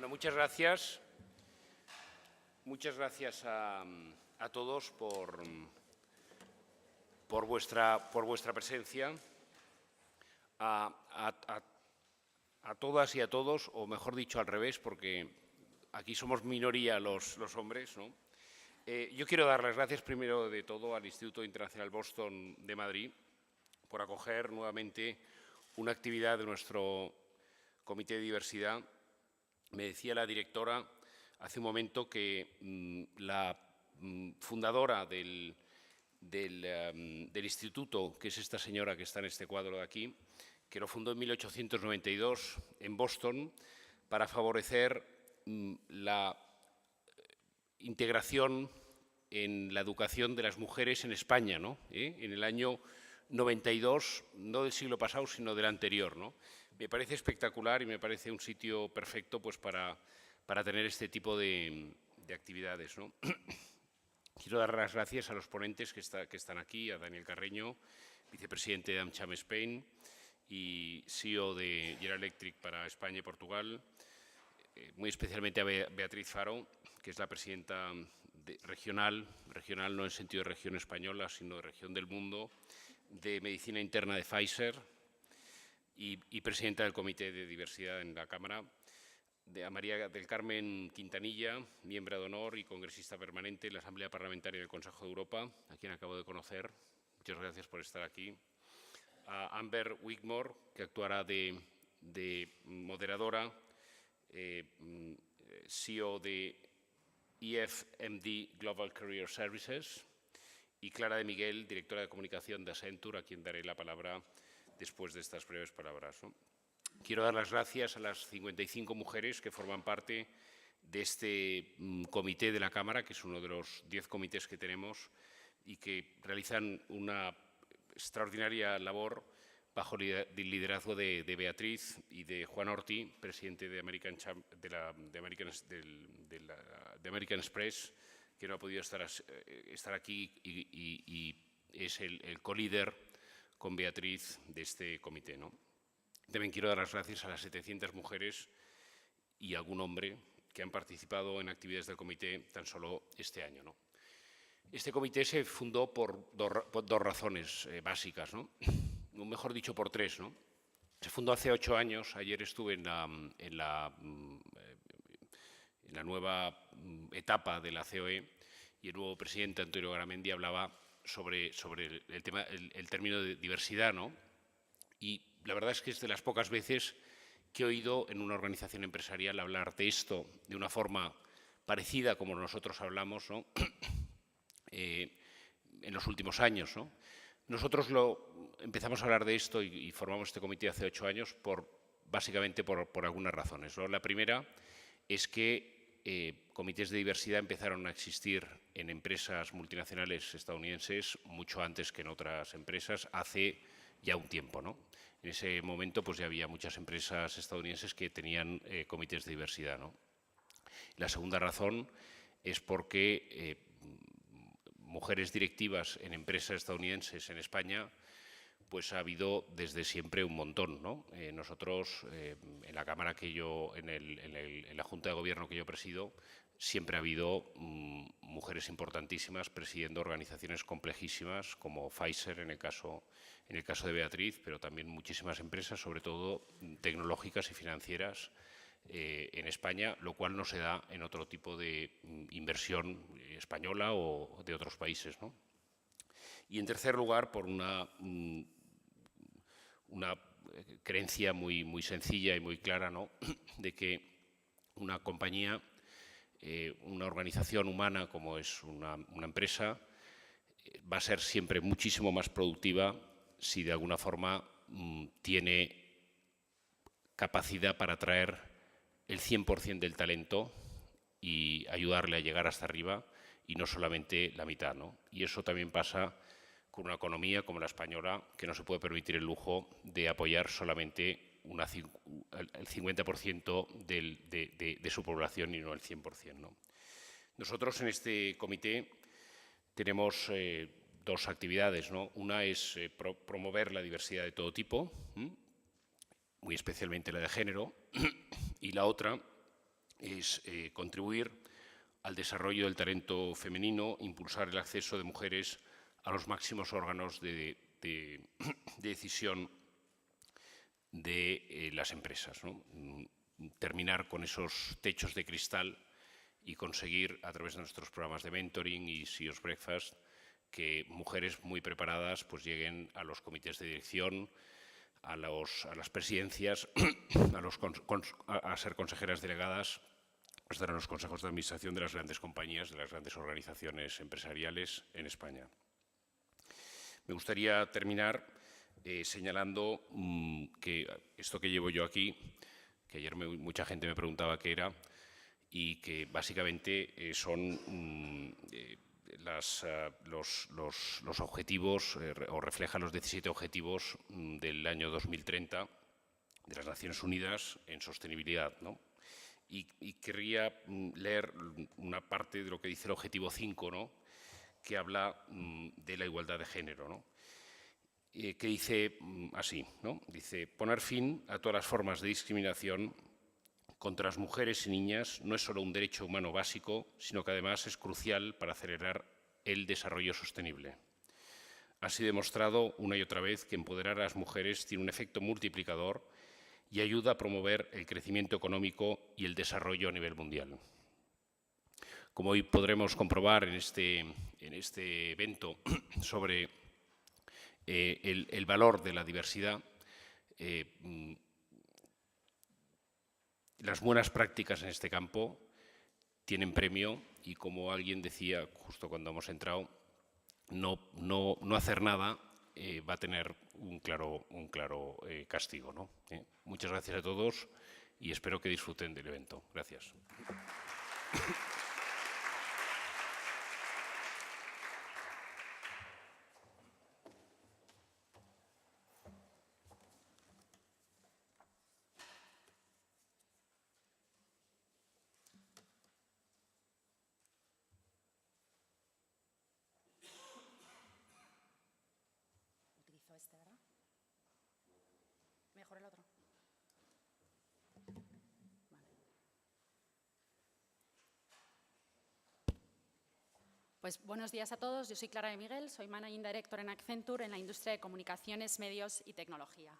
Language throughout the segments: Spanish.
Bueno, muchas gracias. Muchas gracias a todos por vuestra presencia. A todas y a todos, o mejor dicho al revés, porque aquí somos minoría los hombres, ¿no? Yo quiero dar las gracias primero de todo al Instituto Internacional Boston de Madrid por acoger nuevamente una actividad de nuestro Comité de Diversidad. Me decía la directora hace un momento que la fundadora del instituto, que es esta señora que está en este cuadro de aquí, que lo fundó en 1892 en Boston para favorecer la integración en la educación de las mujeres en España, ¿no? En el año 92, no del siglo pasado, sino del anterior, ¿no? Me parece espectacular y me parece un sitio perfecto pues, para tener este tipo de actividades, ¿no? Quiero dar las gracias a los ponentes que están aquí, a Daniel Carreño, vicepresidente de AmCham Spain y CEO de General Electric para España y Portugal, muy especialmente a Beatriz Faro, que es la presidenta regional no en el sentido de región española, sino de región del mundo, de Medicina Interna de Pfizer y presidenta del Comité de Diversidad en la Cámara, a María del Carmen Quintanilla, miembro de honor y congresista permanente en la Asamblea Parlamentaria del Consejo de Europa, a quien acabo de conocer. Muchas gracias por estar aquí. A Amber Wigmore, que actuará de moderadora, CEO de EFMD Global Career Services, y Clara de Miguel, directora de comunicación de Accenture, a quien daré la palabra después de estas breves palabras, ¿no? Quiero dar las gracias a las 55 mujeres que forman parte de este comité de la Cámara, que es uno de los 10 comités que tenemos y que realizan una extraordinaria labor bajo el liderazgo de Beatriz y de Juan Orti, presidente de American Express, que no ha podido estar aquí y es el co-líder con Beatriz de este comité, ¿no? También quiero dar las gracias a las 700 mujeres y algún hombre que han participado en actividades del comité tan solo este año, ¿no? Este comité se fundó por dos razones básicas, ¿no? Mejor dicho, por tres, ¿no? Se fundó hace 8 años. Ayer estuve en la nueva etapa de la COE y el nuevo presidente, Antonio Garamendi, hablaba sobre el término de diversidad, ¿no? Y la verdad es que es de las pocas veces que he oído en una organización empresarial hablar de esto de una forma parecida como nosotros hablamos, ¿no? En los últimos años, ¿no? Nosotros empezamos a hablar de esto y formamos este comité hace 8 años básicamente por algunas razones, ¿no? La primera es que comités de diversidad empezaron a existir en empresas multinacionales estadounidenses mucho antes que en otras empresas, hace ya un tiempo, ¿no? En ese momento pues, ya había muchas empresas estadounidenses que tenían comités de diversidad, ¿no? La segunda razón es porque mujeres directivas en empresas estadounidenses en España pues ha habido desde siempre un montón, ¿no? Nosotros, en la Cámara en la Junta de Gobierno que yo presido, siempre ha habido mujeres importantísimas presidiendo organizaciones complejísimas como Pfizer en el caso de Beatriz, pero también muchísimas empresas, sobre todo tecnológicas y financieras en España, lo cual no se da en otro tipo de inversión española o de otros países, ¿no? Y en tercer lugar, por una creencia muy sencilla y muy clara, ¿no? De que una compañía, una organización humana como es una empresa, va a ser siempre muchísimo más productiva si de alguna forma tiene capacidad para atraer el 100% del talento y ayudarle a llegar hasta arriba y no solamente la mitad, ¿no? Y eso también pasa con una economía como la española, que no se puede permitir el lujo de apoyar solamente el 50% de su población y no el 100%, ¿no? Nosotros en este comité tenemos dos actividades, ¿no? Una es promover la diversidad de todo tipo, muy especialmente la de género, y la otra es contribuir al desarrollo del talento femenino, impulsar el acceso de mujeres a los máximos órganos de decisión de las empresas, ¿no? Terminar con esos techos de cristal y conseguir, a través de nuestros programas de mentoring y CEO's Breakfast, que mujeres muy preparadas pues, lleguen a los comités de dirección, a las presidencias, a ser consejeras delegadas, a estar en los consejos de administración de las grandes compañías, de las grandes organizaciones empresariales en España. Me gustaría terminar señalando que esto que llevo yo aquí, que ayer mucha gente me preguntaba qué era, y que básicamente son los objetivos o refleja los 17 objetivos del año 2030 de las Naciones Unidas en sostenibilidad, ¿no? Y querría leer una parte de lo que dice el objetivo 5, ¿no? Que habla de la igualdad de género, ¿no? Que dice así, ¿no? Dice, poner fin a todas las formas de discriminación contra las mujeres y niñas no es solo un derecho humano básico, sino que además es crucial para acelerar el desarrollo sostenible. Ha sido demostrado una y otra vez que empoderar a las mujeres tiene un efecto multiplicador y ayuda a promover el crecimiento económico y el desarrollo a nivel mundial. Como hoy podremos comprobar en este evento sobre el valor de la diversidad, las buenas prácticas en este campo tienen premio y, como alguien decía justo cuando hemos entrado, no hacer nada va a tener un claro castigo, ¿no? Muchas gracias a todos y espero que disfruten del evento. Gracias. Mejor el otro. Vale. Pues buenos días a todos. Yo soy Clara de Miguel, soy Managing Director en Accenture en la industria de comunicaciones, medios y tecnología.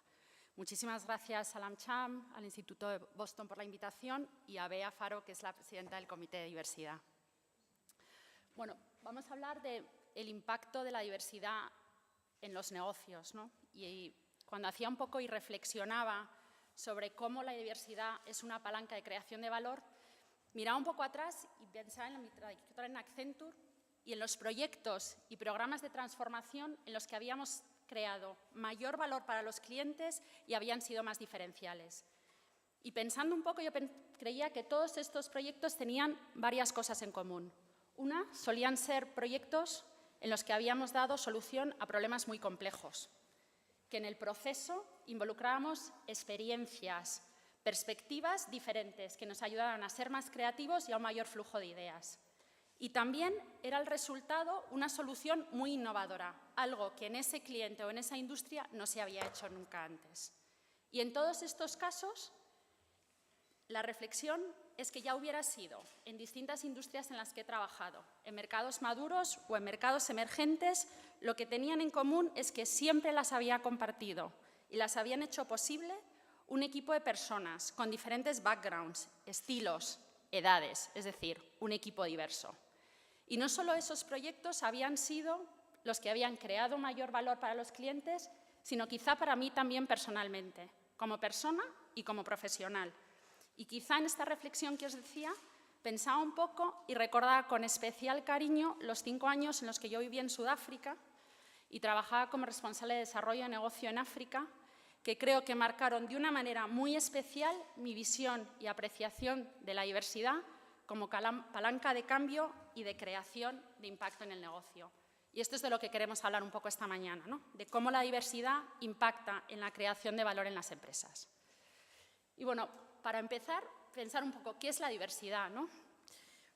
Muchísimas gracias a la AmCham, al Instituto de Boston por la invitación y a Bea Faro, que es la presidenta del Comité de Diversidad. Bueno, vamos a hablar del impacto de la diversidad en los negocios, ¿no? Y cuando hacía un poco y reflexionaba sobre cómo la diversidad es una palanca de creación de valor, miraba un poco atrás y pensaba en mi trayectoria en Accenture y en los proyectos y programas de transformación en los que habíamos creado mayor valor para los clientes y habían sido más diferenciales. Y pensando un poco, yo creía que todos estos proyectos tenían varias cosas en común. Una, solían ser proyectos en los que habíamos dado solución a problemas muy complejos, que en el proceso involucrábamos experiencias, perspectivas diferentes que nos ayudaran a ser más creativos y a un mayor flujo de ideas. Y también era el resultado una solución muy innovadora, algo que en ese cliente o en esa industria no se había hecho nunca antes. Y en todos estos casos, la reflexión es que ya hubiera sido en distintas industrias en las que he trabajado, en mercados maduros o en mercados emergentes, lo que tenían en común es que siempre las había compartido y las habían hecho posible un equipo de personas con diferentes backgrounds, estilos, edades, es decir, un equipo diverso. Y no solo esos proyectos habían sido los que habían creado mayor valor para los clientes, sino quizá para mí también personalmente, como persona y como profesional. Y quizá en esta reflexión que os decía, pensaba un poco y recordaba con especial cariño los 5 años en los que yo viví en Sudáfrica y trabajaba como responsable de desarrollo de negocio en África, que creo que marcaron de una manera muy especial mi visión y apreciación de la diversidad como palanca de cambio y de creación de impacto en el negocio. Y esto es de lo que queremos hablar un poco esta mañana, ¿no? De cómo la diversidad impacta en la creación de valor en las empresas. Y bueno, para empezar, pensar un poco qué es la diversidad, ¿no?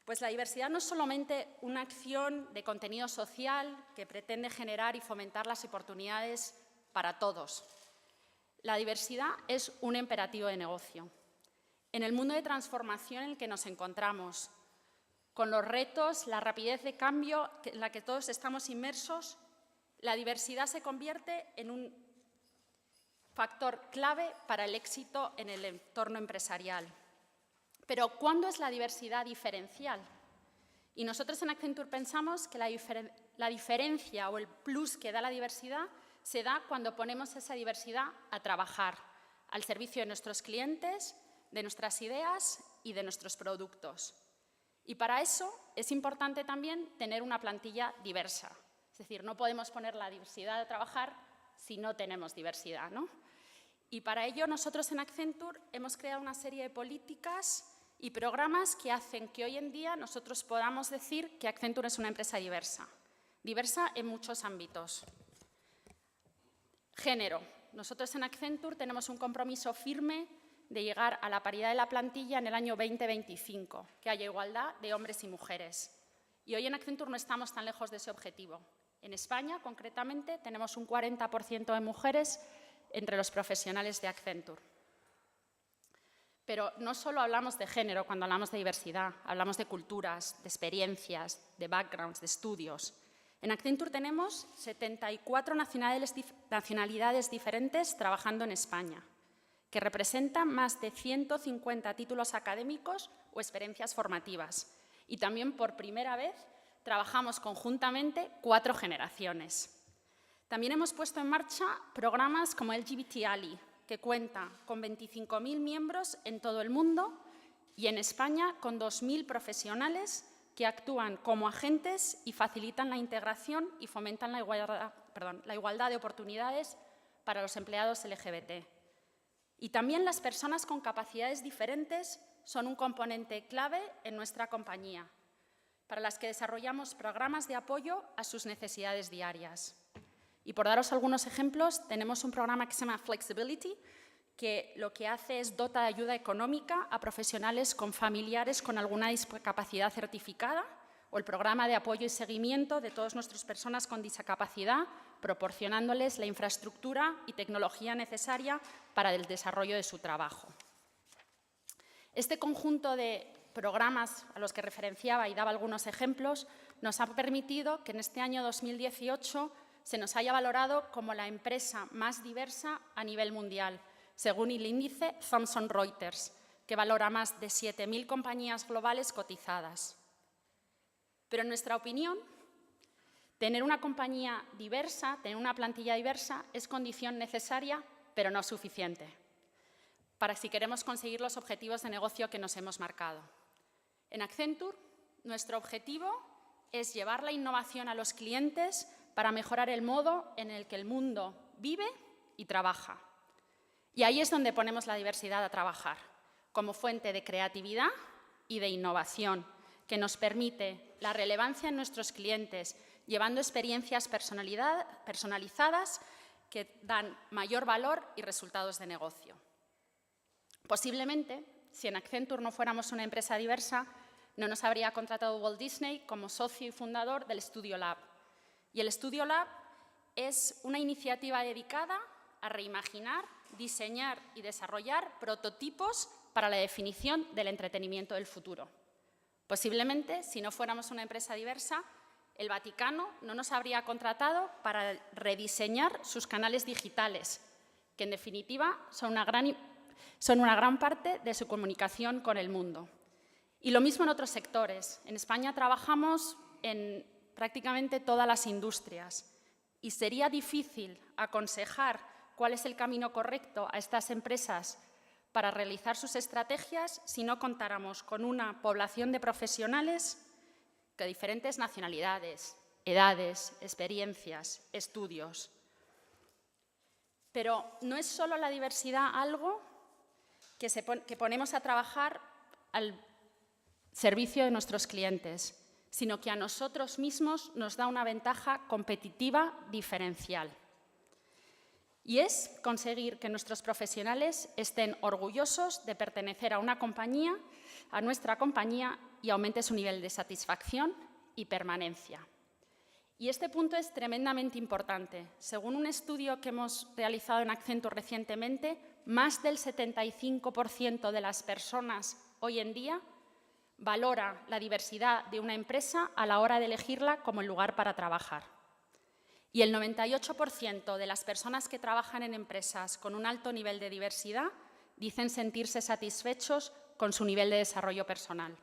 Pues la diversidad no es solamente una acción de contenido social que pretende generar y fomentar las oportunidades para todos. La diversidad es un imperativo de negocio. en el mundo de transformación en el que nos encontramos, con los retos, la rapidez de cambio en la que todos estamos inmersos, la diversidad se convierte en un factor clave para el éxito en el entorno empresarial. Pero, ¿cuándo es la diversidad diferencial? Y nosotros en Accenture pensamos que la diferencia o el plus que da la diversidad se da cuando ponemos esa diversidad a trabajar al servicio de nuestros clientes, de nuestras ideas y de nuestros productos. Y para eso es importante también tener una plantilla diversa. Es decir, no podemos poner la diversidad a trabajar si no tenemos diversidad, ¿no? Y para ello nosotros en Accenture hemos creado una serie de políticas y programas que hacen que hoy en día nosotros podamos decir que Accenture es una empresa diversa. Diversa en muchos ámbitos. Género. Nosotros en Accenture tenemos un compromiso firme de llegar a la paridad de la plantilla en el año 2025, que haya igualdad de hombres y mujeres. Y hoy en Accenture no estamos tan lejos de ese objetivo. En España, concretamente, tenemos un 40% de mujeres entre los profesionales de Accenture. Pero no solo hablamos de género cuando hablamos de diversidad, hablamos de culturas, de experiencias, de backgrounds, de estudios. En Accenture tenemos 74 nacionalidades diferentes trabajando en España, que representan más de 150 títulos académicos o experiencias formativas. Y también, por primera vez, trabajamos conjuntamente 4 generaciones. También hemos puesto en marcha programas como LGBT Ally, que cuenta con 25.000 miembros en todo el mundo y en España con 2.000 profesionales que actúan como agentes y facilitan la integración y fomentan la igualdad de oportunidades para los empleados LGBT. Y también las personas con capacidades diferentes son un componente clave en nuestra compañía, para las que desarrollamos programas de apoyo a sus necesidades diarias. Y por daros algunos ejemplos, tenemos un programa que se llama Flexibility, que lo que hace es dota de ayuda económica a profesionales con familiares con alguna discapacidad certificada, o el programa de apoyo y seguimiento de todas nuestras personas con discapacidad, proporcionándoles la infraestructura y tecnología necesaria para el desarrollo de su trabajo. Este conjunto de programas a los que referenciaba y daba algunos ejemplos nos ha permitido que en este año 2018 se nos haya valorado como la empresa más diversa a nivel mundial, según el índice Thomson Reuters, que valora más de 7.000 compañías globales cotizadas. Pero en nuestra opinión, tener una compañía diversa, tener una plantilla diversa, es condición necesaria, pero no suficiente, para si queremos conseguir los objetivos de negocio que nos hemos marcado. En Accenture, nuestro objetivo es llevar la innovación a los clientes para mejorar el modo en el que el mundo vive y trabaja. Y ahí es donde ponemos la diversidad a trabajar, como fuente de creatividad y de innovación, que nos permite la relevancia en nuestros clientes, llevando experiencias personalizadas que dan mayor valor y resultados de negocio. Posiblemente, si en Accenture no fuéramos una empresa diversa, no nos habría contratado Walt Disney como socio y fundador del Studio Lab. Y el Studio Lab es una iniciativa dedicada a reimaginar, diseñar y desarrollar prototipos para la definición del entretenimiento del futuro. Posiblemente, si no fuéramos una empresa diversa, el Vaticano no nos habría contratado para rediseñar sus canales digitales, que en definitiva son una gran parte de su comunicación con el mundo. Y lo mismo en otros sectores. En España trabajamos en prácticamente todas las industrias y sería difícil aconsejar cuál es el camino correcto a estas empresas para realizar sus estrategias si no contáramos con una población de profesionales de diferentes nacionalidades, edades, experiencias, estudios. Pero no es solo la diversidad algo que ponemos a trabajar al servicio de nuestros clientes, sino que a nosotros mismos nos da una ventaja competitiva diferencial. Y es conseguir que nuestros profesionales estén orgullosos de pertenecer a una compañía, a nuestra compañía, y aumente su nivel de satisfacción y permanencia. Y este punto es tremendamente importante. Según un estudio que hemos realizado en Accenture recientemente, más del 75% de las personas hoy en día valora la diversidad de una empresa a la hora de elegirla como el lugar para trabajar. Y el 98% de las personas que trabajan en empresas con un alto nivel de diversidad dicen sentirse satisfechos con su nivel de desarrollo personal.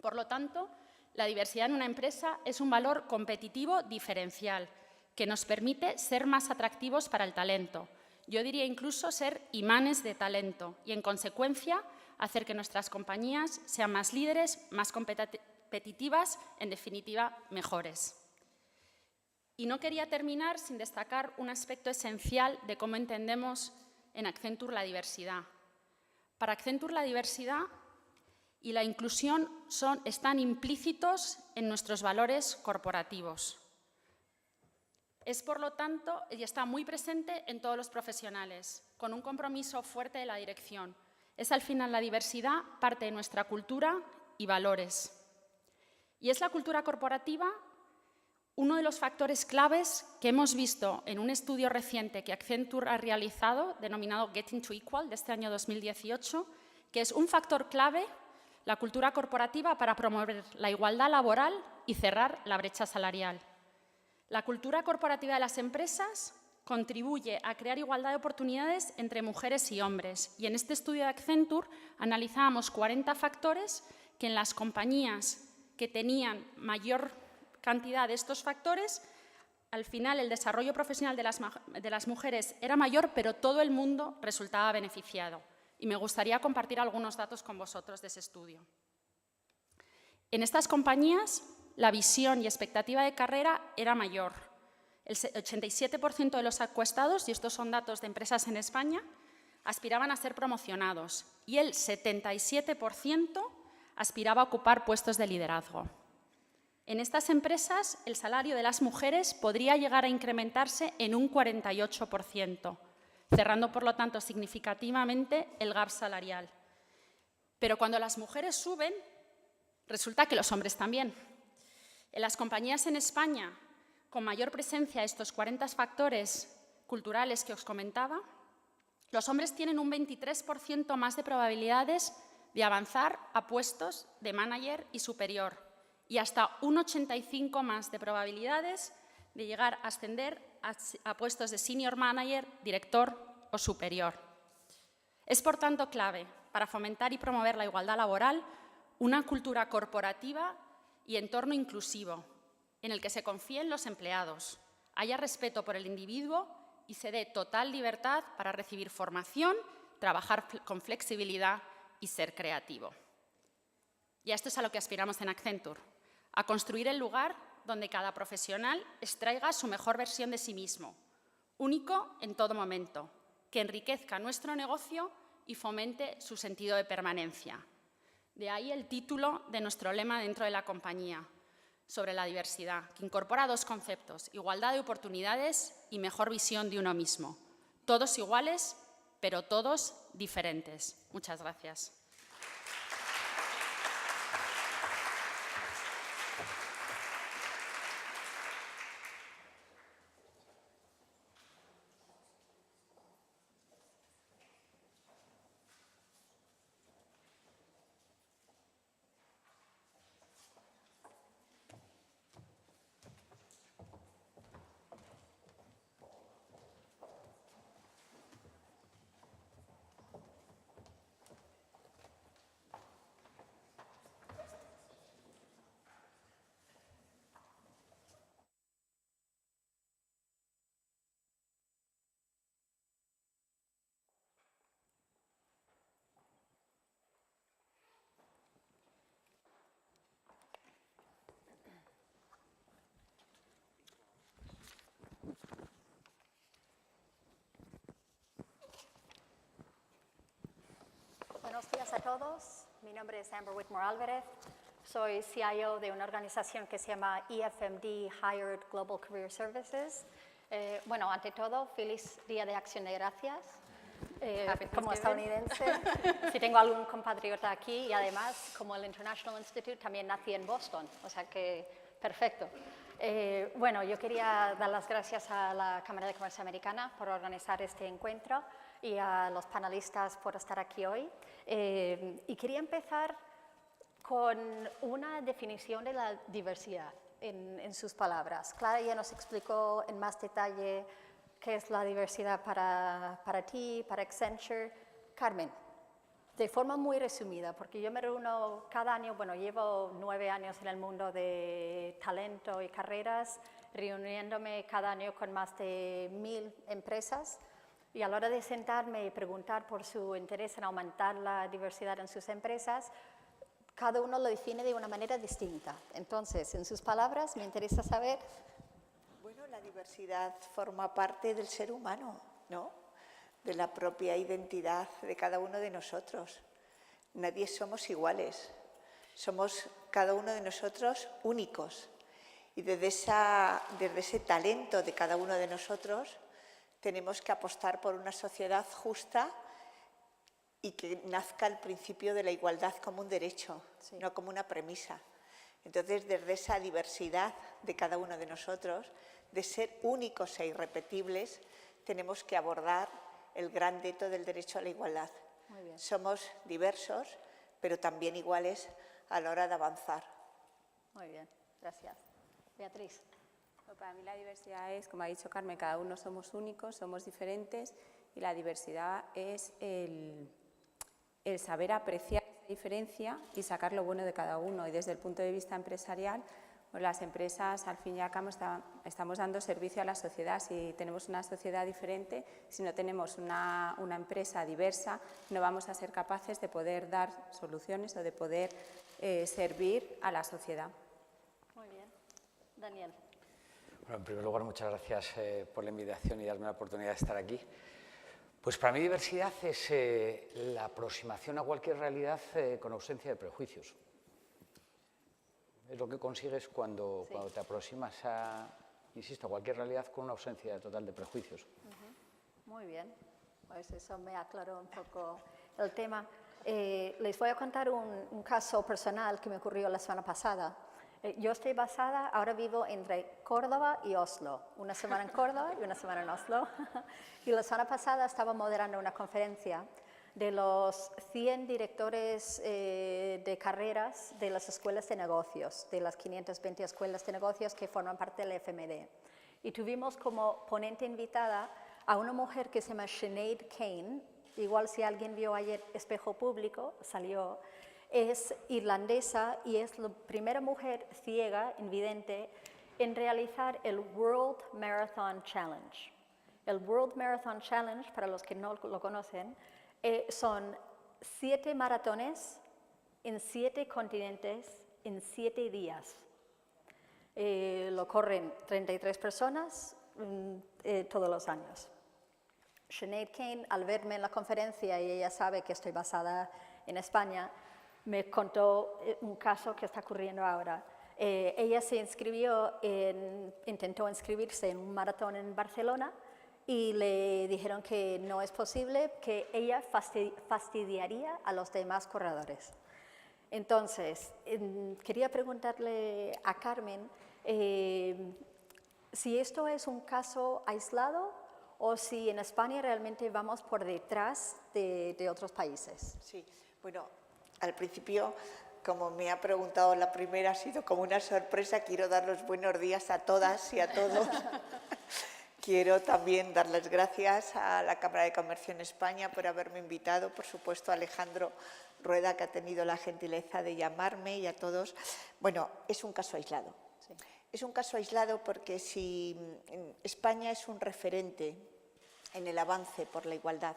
Por lo tanto, la diversidad en una empresa es un valor competitivo diferencial que nos permite ser más atractivos para el talento. Yo diría incluso ser imanes de talento y, en consecuencia, hacer que nuestras compañías sean más líderes, más competitivas, en definitiva, mejores. Y no quería terminar sin destacar un aspecto esencial de cómo entendemos en Accenture la diversidad. Para Accenture la diversidad y la inclusión están implícitos en nuestros valores corporativos. Es, por lo tanto, y está muy presente en todos los profesionales, con un compromiso fuerte de la dirección. Es, al final, la diversidad parte de nuestra cultura y valores. Y es la cultura corporativa uno de los factores claves que hemos visto en un estudio reciente que Accenture ha realizado, denominado Getting to Equal, de este año 2018, que es un factor clave, la cultura corporativa, para promover la igualdad laboral y cerrar la brecha salarial. La cultura corporativa de las empresas contribuye a crear igualdad de oportunidades entre mujeres y hombres. Y en este estudio de Accenture analizábamos 40 factores que en las compañías que tenían mayor cantidad de estos factores, al final el desarrollo profesional de las mujeres era mayor, pero todo el mundo resultaba beneficiado. Y me gustaría compartir algunos datos con vosotros de ese estudio. En estas compañías, la visión y expectativa de carrera era mayor. El 87% de los encuestados, y estos son datos de empresas en España, aspiraban a ser promocionados y el 77% aspiraba a ocupar puestos de liderazgo. En estas empresas, el salario de las mujeres podría llegar a incrementarse en un 48%, cerrando, por lo tanto, significativamente el gap salarial. Pero cuando las mujeres suben, resulta que los hombres también. En las compañías en España, con mayor presencia de estos 40 factores culturales que os comentaba, los hombres tienen un 23% más de probabilidades de avanzar a puestos de manager y superior, y hasta un 85% más de probabilidades de llegar a ascender a puestos de senior manager, director o superior. Es, por tanto, clave para fomentar y promover la igualdad laboral una cultura corporativa y entorno inclusivo, en el que se confíe en los empleados, haya respeto por el individuo y se dé total libertad para recibir formación, trabajar con flexibilidad y ser creativo. Y a esto es a lo que aspiramos en Accenture, a construir el lugar donde cada profesional extraiga su mejor versión de sí mismo, único en todo momento, que enriquezca nuestro negocio y fomente su sentido de permanencia. De ahí el título de nuestro lema dentro de la compañía, sobre la diversidad, que incorpora dos conceptos: igualdad de oportunidades y mejor visión de uno mismo. Todos iguales, pero todos diferentes. Muchas gracias. Buenos días a todos. Mi nombre es Amber Whitmore Álvarez. Soy CIO de una organización que se llama EFMD Hired Global Career Services. Bueno, ante todo, feliz Día de Acción de Gracias. Como estadounidense, si tengo algún compatriota aquí, y además, como el International Institute, también nací en Boston, o sea que perfecto. Bueno, yo quería dar las gracias a la Cámara de Comercio Americana por organizar este encuentro y a los panelistas por estar aquí hoy. Y quería empezar con una definición de la diversidad en sus palabras. Clara ya nos explicó en más detalle qué es la diversidad para ti, para Accenture. Carmen, de forma muy resumida, porque yo me reúno cada año, bueno, llevo 9 años en el mundo de talento y carreras, reuniéndome cada año con más de 1000 empresas, y a la hora de sentarme y preguntar por su interés en aumentar la diversidad en sus empresas, cada uno lo define de una manera distinta. Entonces, en sus palabras, me interesa saber. Bueno, la diversidad forma parte del ser humano, ¿no? De la propia identidad de cada uno de nosotros. Nadie somos iguales, somos cada uno de nosotros únicos. Y desde ese talento de cada uno de nosotros tenemos que apostar por una sociedad justa y que nazca el principio de la igualdad como un derecho, sí, no como una premisa. Entonces, desde esa diversidad de cada uno de nosotros, de ser únicos e irrepetibles, tenemos que abordar el gran reto del derecho a la igualdad. Muy bien. Somos diversos, pero también iguales a la hora de avanzar. Muy bien, gracias. Beatriz. Para mí la diversidad es, como ha dicho Carmen, cada uno somos únicos, somos diferentes, y la diversidad es el saber apreciar esa diferencia y sacar lo bueno de cada uno. Y desde el punto de vista empresarial, pues las empresas al fin y al cabo estamos dando servicio a la sociedad. Si tenemos una sociedad diferente, si no tenemos una empresa diversa, no vamos a ser capaces de poder dar soluciones o de poder servir a la sociedad. Muy bien. Daniel. Bueno, en primer lugar, muchas gracias por la invitación y darme la oportunidad de estar aquí. Pues para mí diversidad es la aproximación a cualquier realidad con ausencia de prejuicios. Es lo que consigues cuando te aproximas a, insisto, a cualquier realidad con una ausencia total de prejuicios. Muy bien, pues eso me aclaró un poco el tema. Les voy a contar un caso personal que me ocurrió la semana pasada. Yo estoy basada, ahora vivo entre Córdoba y Oslo. Una semana en Córdoba y una semana en Oslo. Y la semana pasada estaba moderando una conferencia de los 100 directores de carreras de las escuelas de negocios, de las 520 escuelas de negocios que forman parte del FMD. Y tuvimos como ponente invitada a una mujer que se llama Sinead Kane. Igual si alguien vio ayer Espejo Público, salió. Es irlandesa y es la primera mujer ciega, invidente, en realizar el World Marathon Challenge. El World Marathon Challenge, para los que no lo conocen, son 7 maratones en 7 continentes en 7 días. Lo corren 33 personas todos los años. Sinead Kane, al verme en la conferencia, y ella sabe que estoy basada en España, me contó un caso que está ocurriendo ahora. Ella se intentó inscribirse en un maratón en Barcelona y le dijeron que no es posible, que ella fastidiaría a los demás corredores. Entonces, quería preguntarle a Carmen si esto es un caso aislado o si en España realmente vamos por detrás de otros países. Sí, bueno, al principio, como me ha preguntado la primera, ha sido como una sorpresa. Quiero dar los buenos días a todas y a todos. Quiero también dar las gracias a la Cámara de Comercio en España por haberme invitado, por supuesto a Alejandro Rueda, que ha tenido la gentileza de llamarme, y a todos. Bueno, es un caso aislado. Sí. Es un caso aislado porque si España es un referente en el avance por la igualdad,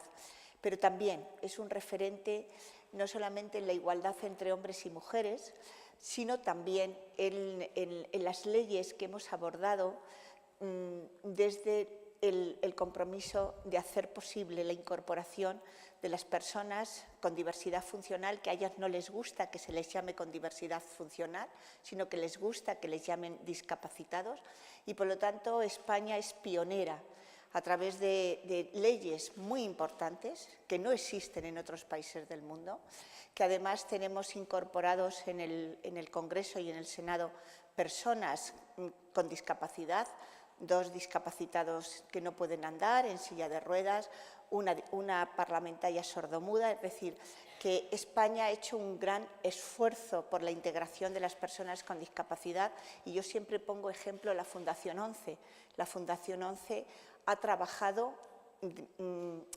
pero también es un referente no solamente en la igualdad entre hombres y mujeres, sino también en las leyes que hemos abordado desde el compromiso de hacer posible la incorporación de las personas con diversidad funcional, que a ellas no les gusta que se les llame con diversidad funcional, sino que les gusta que les llamen discapacitados, y por lo tanto España es pionera a través de leyes muy importantes que no existen en otros países del mundo, que además tenemos incorporados en el Congreso y en el Senado personas con discapacidad, 2 discapacitados que no pueden andar en silla de ruedas, una parlamentaria sordomuda, es decir, que España ha hecho un gran esfuerzo por la integración de las personas con discapacidad y yo siempre pongo ejemplo la Fundación 11. La Fundación 11 ha trabajado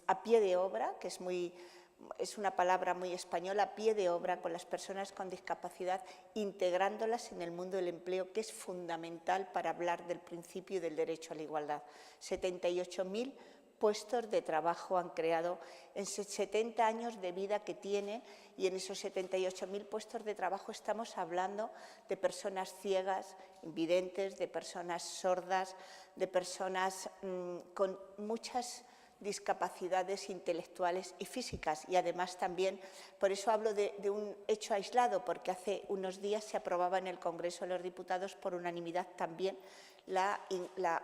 a pie de obra, que es una palabra muy española, a pie de obra con las personas con discapacidad, integrándolas en el mundo del empleo, que es fundamental para hablar del principio y del derecho a la igualdad. 78.000 puestos de trabajo han creado en 70 años de vida que tienen y en esos 78.000 puestos de trabajo estamos hablando de personas ciegas, invidentes, de personas sordas, de personas con muchas discapacidades intelectuales y físicas y además también, por eso hablo de un hecho aislado, porque hace unos días se aprobaba en el Congreso de los Diputados por unanimidad también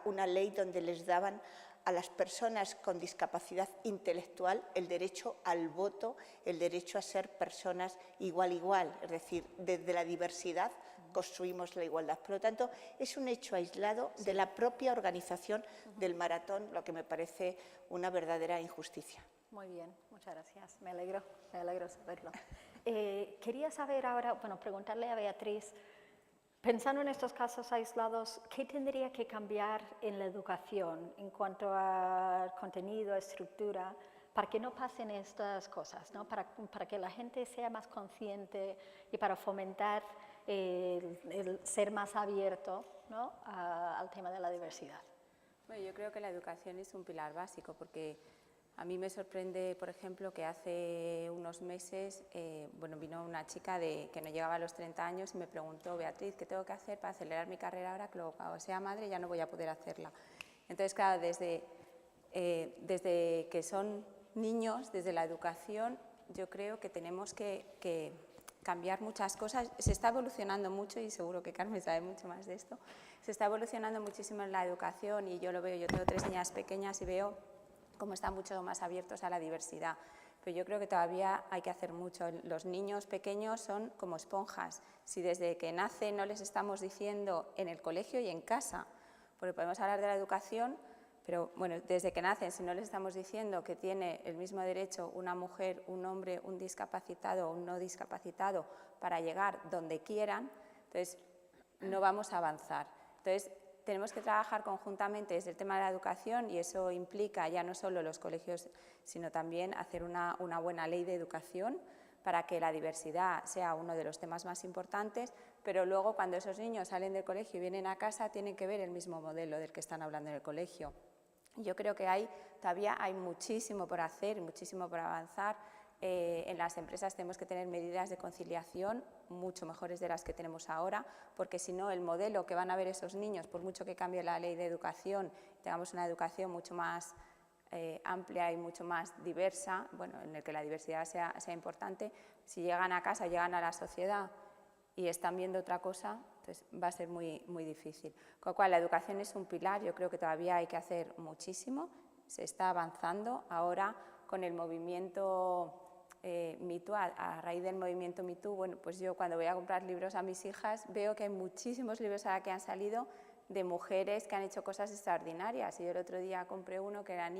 una ley donde les daban a las personas con discapacidad intelectual el derecho al voto, el derecho a ser personas igual, es decir, desde la diversidad construimos la igualdad. Por lo tanto, es un hecho aislado de la propia organización del maratón, lo que me parece una verdadera injusticia. Muy bien, muchas gracias. Me alegro saberlo. Quería saber ahora, preguntarle a Beatriz, pensando en estos casos aislados, ¿qué tendría que cambiar en la educación en cuanto a contenido, estructura, para que no pasen estas cosas, ¿no? Para que la gente sea más consciente y para fomentar el ser más abierto, ¿no? al tema de la diversidad? Bueno, yo creo que la educación es un pilar básico porque a mí me sorprende, por ejemplo, que hace unos meses vino una chica que no llegaba a los 30 años y me preguntó: Beatriz, ¿qué tengo que hacer para acelerar mi carrera ahora que luego cuando sea madre ya no voy a poder hacerla? Entonces, claro, desde que son niños, desde la educación, yo creo que tenemos que cambiar muchas cosas. Se está evolucionando mucho y seguro que Carmen sabe mucho más de esto. Se está evolucionando muchísimo en la educación y yo lo veo, yo tengo 3 niñas pequeñas y veo cómo están mucho más abiertos a la diversidad. Pero yo creo que todavía hay que hacer mucho. Los niños pequeños son como esponjas. Si desde que nacen no les estamos diciendo en el colegio y en casa, porque podemos hablar de la educación, pero bueno, desde que nacen, si no les estamos diciendo que tiene el mismo derecho una mujer, un hombre, un discapacitado o un no discapacitado para llegar donde quieran, entonces no vamos a avanzar. Entonces, tenemos que trabajar conjuntamente desde el tema de la educación y eso implica ya no solo los colegios, sino también hacer una buena ley de educación para que la diversidad sea uno de los temas más importantes, pero luego cuando esos niños salen del colegio y vienen a casa tienen que ver el mismo modelo del que están hablando en el colegio. Yo creo que todavía hay muchísimo por hacer y muchísimo por avanzar. En las empresas tenemos que tener medidas de conciliación mucho mejores de las que tenemos ahora, porque si no, el modelo que van a ver esos niños, por mucho que cambie la ley de educación, tengamos una educación mucho más amplia y mucho más diversa, en el que la diversidad sea importante, si llegan a casa, llegan a la sociedad y están viendo otra cosa, entonces va a ser muy, muy difícil. Con lo cual, la educación es un pilar, yo creo que todavía hay que hacer muchísimo, se está avanzando ahora con el movimiento #MeToo, a raíz del movimiento #MeToo, pues yo cuando voy a comprar libros a mis hijas veo que hay muchísimos libros ahora que han salido de mujeres que han hecho cosas extraordinarias. Y yo el otro día compré uno que era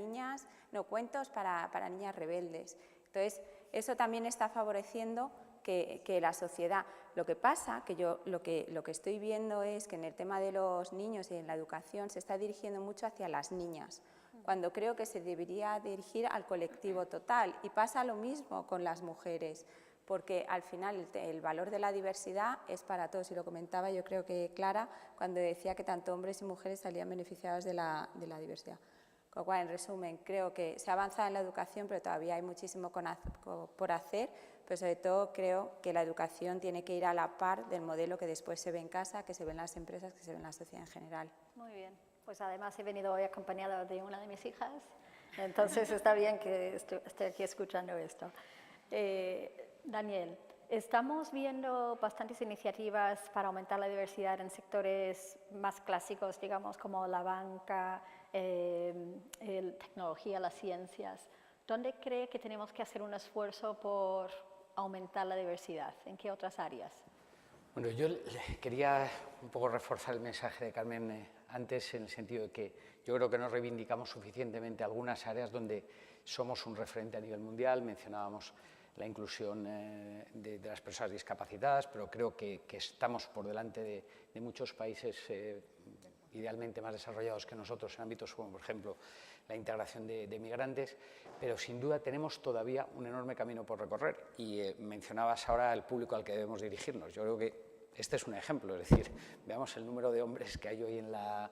cuentos para niñas rebeldes. Entonces, eso también está favoreciendo que la sociedad. Lo que pasa, que yo lo que estoy viendo es que en el tema de los niños y en la educación se está dirigiendo mucho hacia las niñas, cuando creo que se debería dirigir al colectivo total. Y pasa lo mismo con las mujeres, porque al final el valor de la diversidad es para todos. Y lo comentaba yo creo que Clara cuando decía que tanto hombres y mujeres salían beneficiados de la diversidad. Con lo cual, en resumen, creo que se ha avanzado en la educación, pero todavía hay muchísimo por hacer, pero sobre todo creo que la educación tiene que ir a la par del modelo que después se ve en casa, que se ve en las empresas, que se ve en la sociedad en general. Muy bien. Pues además he venido hoy acompañada de una de mis hijas, entonces está bien que esté aquí escuchando esto. Daniel, estamos viendo bastantes iniciativas para aumentar la diversidad en sectores más clásicos, digamos, como la banca, tecnología, las ciencias. ¿Dónde cree que tenemos que hacer un esfuerzo por aumentar la diversidad? ¿En qué otras áreas? Bueno, yo quería un poco reforzar el mensaje de Carmen antes, en el sentido de que yo creo que no reivindicamos suficientemente algunas áreas donde somos un referente a nivel mundial. Mencionábamos la inclusión de las personas discapacitadas, pero creo que estamos por delante de muchos países idealmente más desarrollados que nosotros en ámbitos como, por ejemplo, la integración de migrantes, pero sin duda tenemos todavía un enorme camino por recorrer. Y mencionabas ahora el público al que debemos dirigirnos. Yo creo que este es un ejemplo, es decir, veamos el número de hombres que hay hoy en la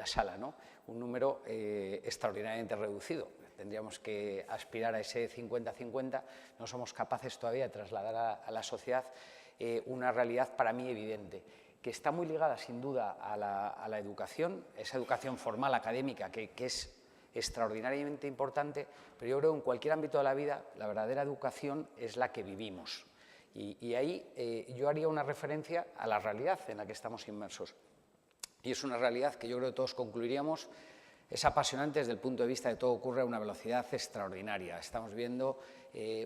sala, ¿no? Un número extraordinariamente reducido. Tendríamos que aspirar a ese 50-50, no somos capaces todavía de trasladar a la sociedad una realidad para mí evidente, que está muy ligada sin duda a la educación, esa educación formal, académica, que es extraordinariamente importante, pero yo creo que en cualquier ámbito de la vida la verdadera educación es la que vivimos. Y ahí yo haría una referencia a la realidad en la que estamos inmersos. Y es una realidad que yo creo que todos concluiríamos, es apasionante desde el punto de vista de que todo ocurre a una velocidad extraordinaria. Estamos viendo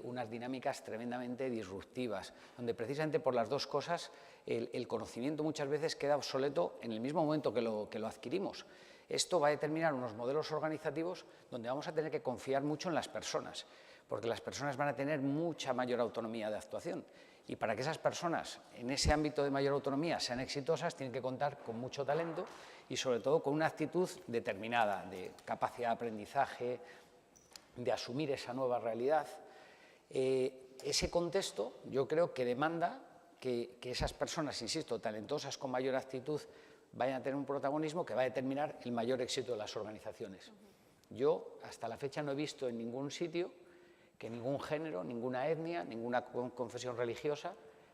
unas dinámicas tremendamente disruptivas, donde precisamente por las dos cosas el conocimiento muchas veces queda obsoleto en el mismo momento que lo adquirimos. Esto va a determinar unos modelos organizativos donde vamos a tener que confiar mucho en las personas, porque las personas van a tener mucha mayor autonomía de actuación. Y para que esas personas en ese ámbito de mayor autonomía sean exitosas, tienen que contar con mucho talento y sobre todo con una actitud determinada de capacidad de aprendizaje, de asumir esa nueva realidad. Ese contexto yo creo que demanda que esas personas, insisto, talentosas con mayor actitud, vayan a tener un protagonismo que va a determinar el mayor éxito de las organizaciones. Yo hasta la fecha no he visto en ningún sitio que ningún género, ninguna etnia, ninguna confesión religiosa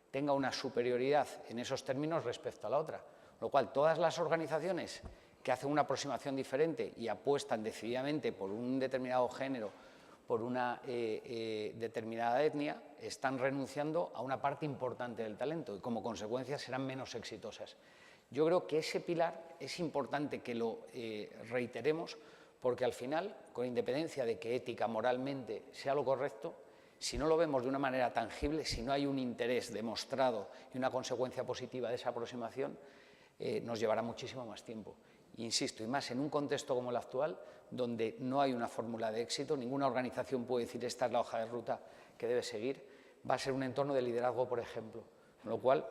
tenga una superioridad en esos términos respecto a la otra. Lo cual, todas las organizaciones que hacen una aproximación diferente y apuestan decididamente por un determinado género, por una determinada etnia, están renunciando a una parte importante del talento y, como consecuencia, serán menos exitosas. Yo creo que ese pilar es importante que lo reiteremos, porque al final, con independencia de que ética, moralmente, sea lo correcto, si no lo vemos de una manera tangible, si no hay un interés demostrado y una consecuencia positiva de esa aproximación, nos llevará muchísimo más tiempo. Insisto, y más en un contexto como el actual, donde no hay una fórmula de éxito, ninguna organización puede decir esta es la hoja de ruta que debe seguir, va a ser un entorno de liderazgo, por ejemplo, con lo cual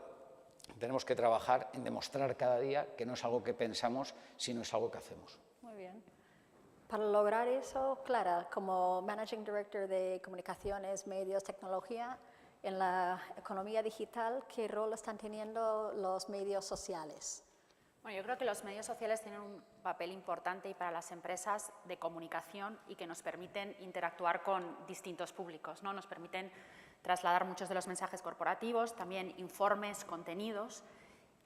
tenemos que trabajar en demostrar cada día que no es algo que pensamos, sino es algo que hacemos. Muy bien. Para lograr eso, Clara, como Managing Director de Comunicaciones, Medios, Tecnología, en la economía digital, ¿qué rol están teniendo los medios sociales? Bueno, yo creo que los medios sociales tienen un papel importante y para las empresas de comunicación y que nos permiten interactuar con distintos públicos, ¿no? Nos permiten trasladar muchos de los mensajes corporativos, también informes, contenidos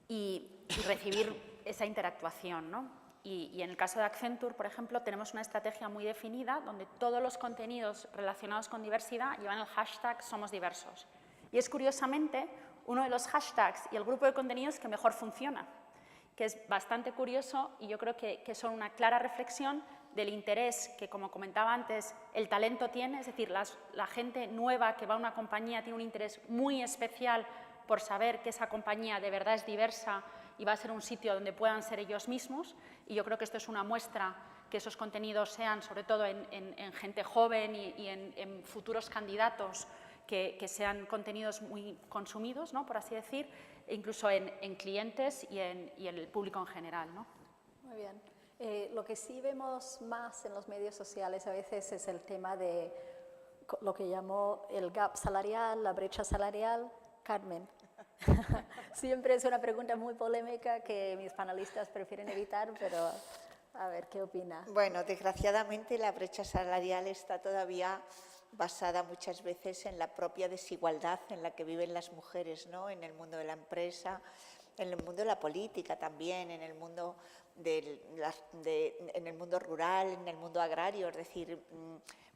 y recibir esa interactuación, ¿no? Y en el caso de Accenture, por ejemplo, tenemos una estrategia muy definida donde todos los contenidos relacionados con diversidad llevan el hashtag Somos Diversos. Y es curiosamente uno de los hashtags y el grupo de contenidos que mejor funciona, que es bastante curioso y yo creo que son una clara reflexión del interés que, como comentaba antes, el talento tiene, es decir, la gente nueva que va a una compañía tiene un interés muy especial por saber que esa compañía de verdad es diversa y va a ser un sitio donde puedan ser ellos mismos, y yo creo que esto es una muestra que esos contenidos sean, sobre todo en gente joven y en futuros candidatos, que sean contenidos muy consumidos, ¿no? Por así decir, e incluso en clientes y en el público en general, ¿no? Muy bien. Lo que sí vemos más en los medios sociales a veces es el tema de lo que llamó el gap salarial, la brecha salarial. Carmen, siempre es una pregunta muy polémica que mis panelistas prefieren evitar, pero a ver, ¿qué opina? Bueno, desgraciadamente la brecha salarial está todavía basada muchas veces en la propia desigualdad en la que viven las mujeres, ¿no? En el mundo de la empresa, en el mundo de la política también, en el mundo en el mundo rural, en el mundo agrario. Es decir,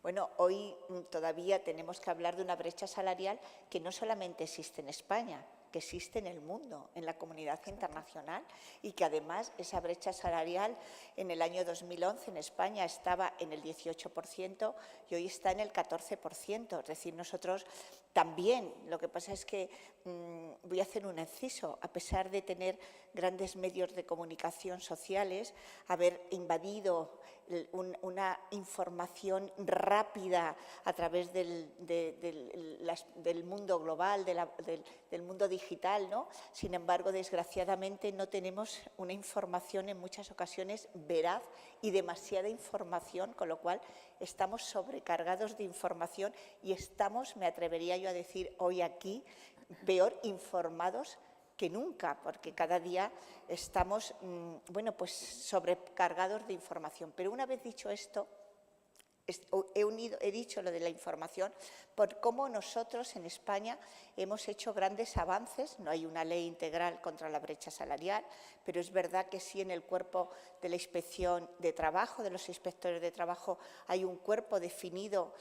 bueno, hoy todavía tenemos que hablar de una brecha salarial que no solamente existe en España, que existe en el mundo, en la comunidad internacional, y que además esa brecha salarial en el año 2011 en España estaba en el 18% y hoy está en el 14%. Es decir, nosotros también, lo que pasa es que voy a hacer un inciso, a pesar de tener grandes medios de comunicación sociales, haber invadido una información rápida a través del mundo global, del mundo digital, ¿no? Sin embargo, desgraciadamente no tenemos una información en muchas ocasiones veraz y demasiada información, con lo cual estamos sobrecargados de información y estamos, me atrevería yo a decir hoy aquí, peor informados que nunca, porque cada día estamos bueno, pues sobrecargados de información. Pero una vez dicho esto, he dicho lo de la información por cómo nosotros en España hemos hecho grandes avances. No hay una ley integral contra la brecha salarial, pero es verdad que sí en el cuerpo de la Inspección de Trabajo, de los inspectores de trabajo, hay un cuerpo definido,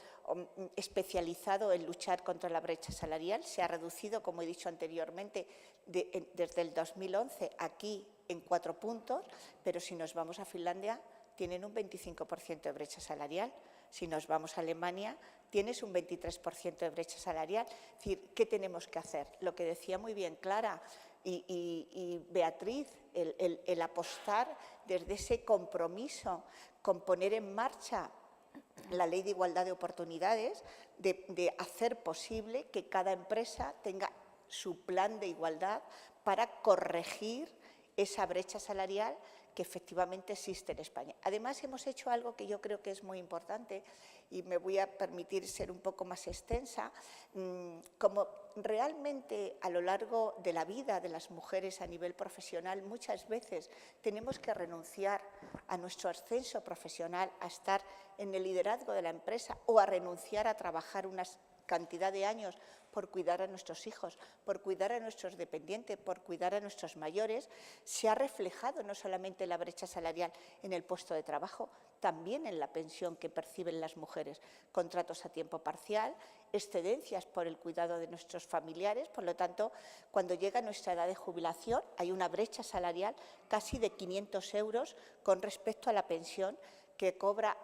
especializado en luchar contra la brecha salarial. Se ha reducido, como he dicho anteriormente, desde el 2011 aquí en 4 puntos, pero si nos vamos a Finlandia tienen un 25% de brecha salarial. Si nos vamos a Alemania, tienes un 23% de brecha salarial. Es decir, ¿qué tenemos que hacer? Lo que decía muy bien Clara y Beatriz, el apostar desde ese compromiso con poner en marcha la Ley de Igualdad de Oportunidades, de hacer posible que cada empresa tenga su plan de igualdad para corregir esa brecha salarial que efectivamente existe en España. Además, hemos hecho algo que yo creo que es muy importante y me voy a permitir ser un poco más extensa. Como realmente a lo largo de la vida de las mujeres a nivel profesional muchas veces tenemos que renunciar a nuestro ascenso profesional, a estar en el liderazgo de la empresa o a renunciar a trabajar una cantidad de años por cuidar a nuestros hijos, por cuidar a nuestros dependientes, por cuidar a nuestros mayores, se ha reflejado no solamente la brecha salarial en el puesto de trabajo, también en la pensión que perciben las mujeres, contratos a tiempo parcial, excedencias por el cuidado de nuestros familiares. Por lo tanto, cuando llega nuestra edad de jubilación, hay una brecha salarial casi de 500 euros con respecto a la pensión que cobra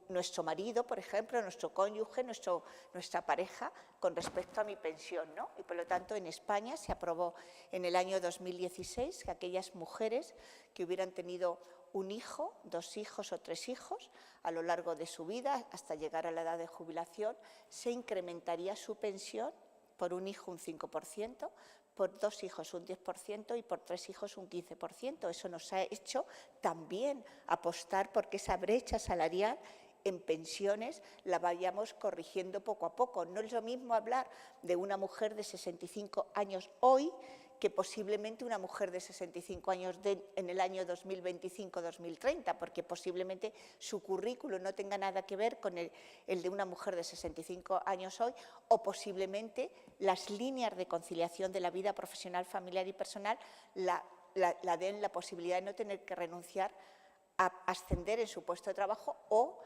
nuestro marido, por ejemplo, nuestro cónyuge, nuestra pareja, con respecto a mi pensión, ¿no? Y por lo tanto, en España se aprobó en el año 2016 que aquellas mujeres que hubieran tenido un hijo, 2 hijos o 3 hijos a lo largo de su vida, hasta llegar a la edad de jubilación, se incrementaría su pensión por un hijo un 5%, por 2 hijos un 10% y por 3 hijos un 15%. Eso nos ha hecho también apostar porque esa brecha salarial en pensiones la vayamos corrigiendo poco a poco. No es lo mismo hablar de una mujer de 65 años hoy que posiblemente una mujer de 65 años en el año 2025-2030, porque posiblemente su currículum no tenga nada que ver con el de una mujer de 65 años hoy, o posiblemente las líneas de conciliación de la vida profesional, familiar y personal la den la posibilidad de no tener que renunciar a ascender en su puesto de trabajo o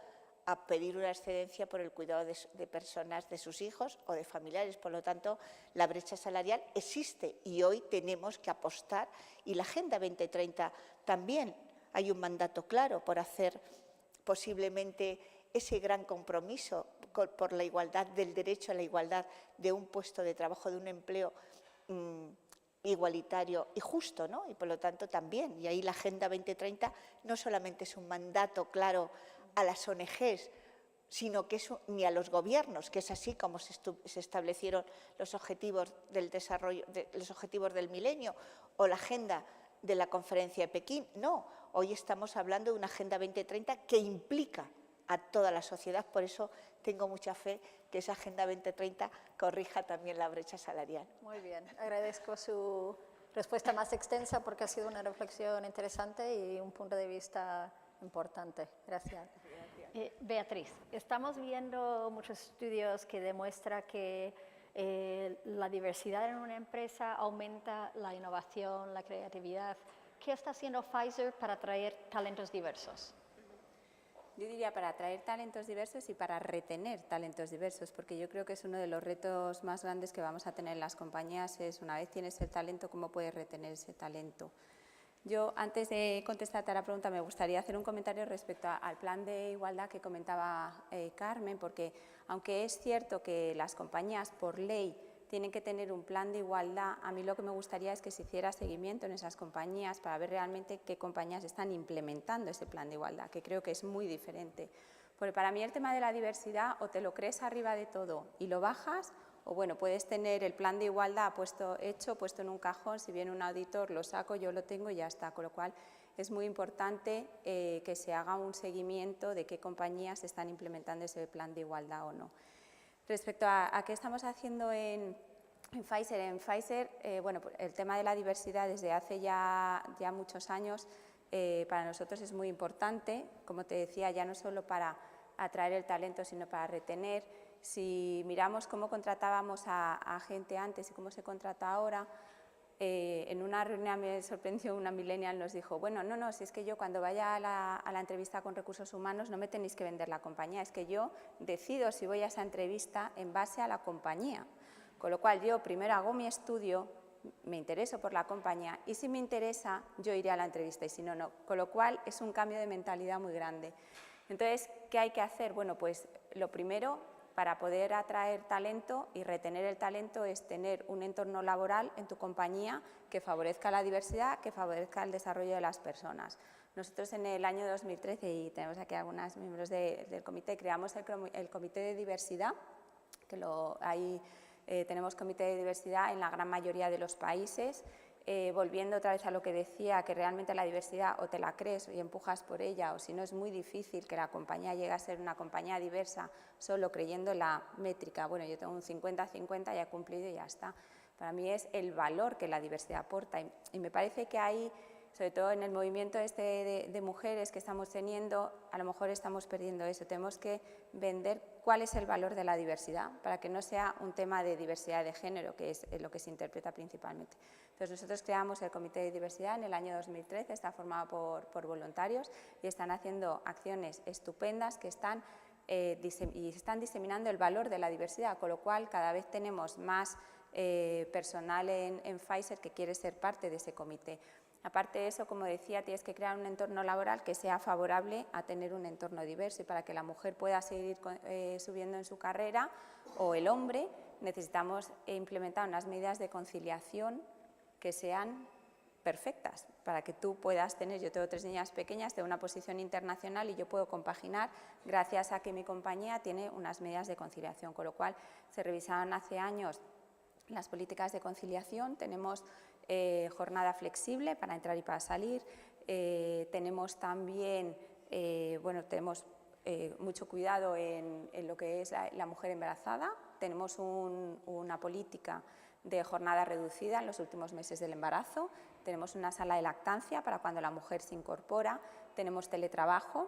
a pedir una excedencia por el cuidado de personas, de sus hijos o de familiares. Por lo tanto, la brecha salarial existe y hoy tenemos que apostar. Y la Agenda 2030 también hay un mandato claro por hacer posiblemente ese gran compromiso por la igualdad, del derecho a la igualdad de un puesto de trabajo, de un empleo igualitario y justo, ¿no? Y por lo tanto también, y ahí la Agenda 2030 no solamente es un mandato claro a las ONGs, sino que ni a los gobiernos, que es así como se establecieron los objetivos del desarrollo, los objetivos del milenio o la agenda de la conferencia de Pekín. No, hoy estamos hablando de una Agenda 2030 que implica a toda la sociedad. Por eso tengo mucha fe que esa Agenda 2030 corrija también la brecha salarial. Muy bien, agradezco su respuesta más extensa porque ha sido una reflexión interesante y un punto de vista importante. Gracias. Beatriz, estamos viendo muchos estudios que demuestran que la diversidad en una empresa aumenta la innovación, la creatividad. ¿Qué está haciendo Pfizer para atraer talentos diversos? Yo diría para atraer talentos diversos y para retener talentos diversos, porque yo creo que es uno de los retos más grandes que vamos a tener en las compañías, es una vez tienes el talento, ¿cómo puedes retener ese talento? Yo, antes de contestarte a la pregunta, me gustaría hacer un comentario respecto al plan de igualdad que comentaba Carmen, porque aunque es cierto que las compañías por ley tienen que tener un plan de igualdad, a mí lo que me gustaría es que se hiciera seguimiento en esas compañías para ver realmente qué compañías están implementando ese plan de igualdad, que creo que es muy diferente. Porque para mí el tema de la diversidad o te lo crees arriba de todo y lo bajas, o bueno, puedes tener el plan de igualdad puesto en un cajón, si viene un auditor lo saco, yo lo tengo y ya está, con lo cual es muy importante que se haga un seguimiento de qué compañías están implementando ese plan de igualdad o no. Respecto a qué estamos haciendo en Pfizer, bueno, el tema de la diversidad desde hace ya muchos años para nosotros es muy importante, como te decía, ya no solo para atraer el talento, sino para retener. Si miramos cómo contratábamos a gente antes y cómo se contrata ahora, en una reunión me sorprendió una millennial, nos dijo, bueno, no, si es que yo cuando vaya a la entrevista con recursos humanos no me tenéis que vender la compañía, es que yo decido si voy a esa entrevista en base a la compañía. Con lo cual yo primero hago mi estudio, me intereso por la compañía y si me interesa yo iré a la entrevista y si no, no. Con lo cual es un cambio de mentalidad muy grande. Entonces, ¿qué hay que hacer? Bueno, pues lo primero, para poder atraer talento y retener el talento es tener un entorno laboral en tu compañía que favorezca la diversidad, que favorezca el desarrollo de las personas. Nosotros en el año 2013, y tenemos aquí algunos miembros del comité, creamos el Comité de Diversidad, que ahí tenemos comité de diversidad en la gran mayoría de los países. Volviendo otra vez a lo que decía, que realmente la diversidad o te la crees y empujas por ella, o si no es muy difícil que la compañía llegue a ser una compañía diversa solo creyendo la métrica, bueno, yo tengo un 50-50, ya he cumplido y ya está. Para mí es el valor que la diversidad aporta y me parece que ahí, sobre todo en el movimiento de mujeres que estamos teniendo, a lo mejor estamos perdiendo eso. Tenemos que vender cuál es el valor de la diversidad para que no sea un tema de diversidad de género, que es lo que se interpreta principalmente. Entonces, nosotros creamos el Comité de Diversidad en el año 2013, está formado por voluntarios y están haciendo acciones estupendas que están diseminando el valor de la diversidad, con lo cual cada vez tenemos más personal en Pfizer que quiere ser parte de ese comité. Aparte de eso, como decía, tienes que crear un entorno laboral que sea favorable a tener un entorno diverso y para que la mujer pueda seguir subiendo en su carrera o el hombre, necesitamos implementar unas medidas de conciliación que sean perfectas para que tú puedas tener, yo tengo 3 niñas pequeñas, tengo una posición internacional y yo puedo compaginar gracias a que mi compañía tiene unas medidas de conciliación, con lo cual se revisaron hace años las políticas de conciliación, tenemos jornada flexible para entrar y para salir, tenemos también, tenemos mucho cuidado en lo que es la mujer embarazada, tenemos una política de jornada reducida en los últimos meses del embarazo, tenemos una sala de lactancia para cuando la mujer se incorpora, tenemos teletrabajo.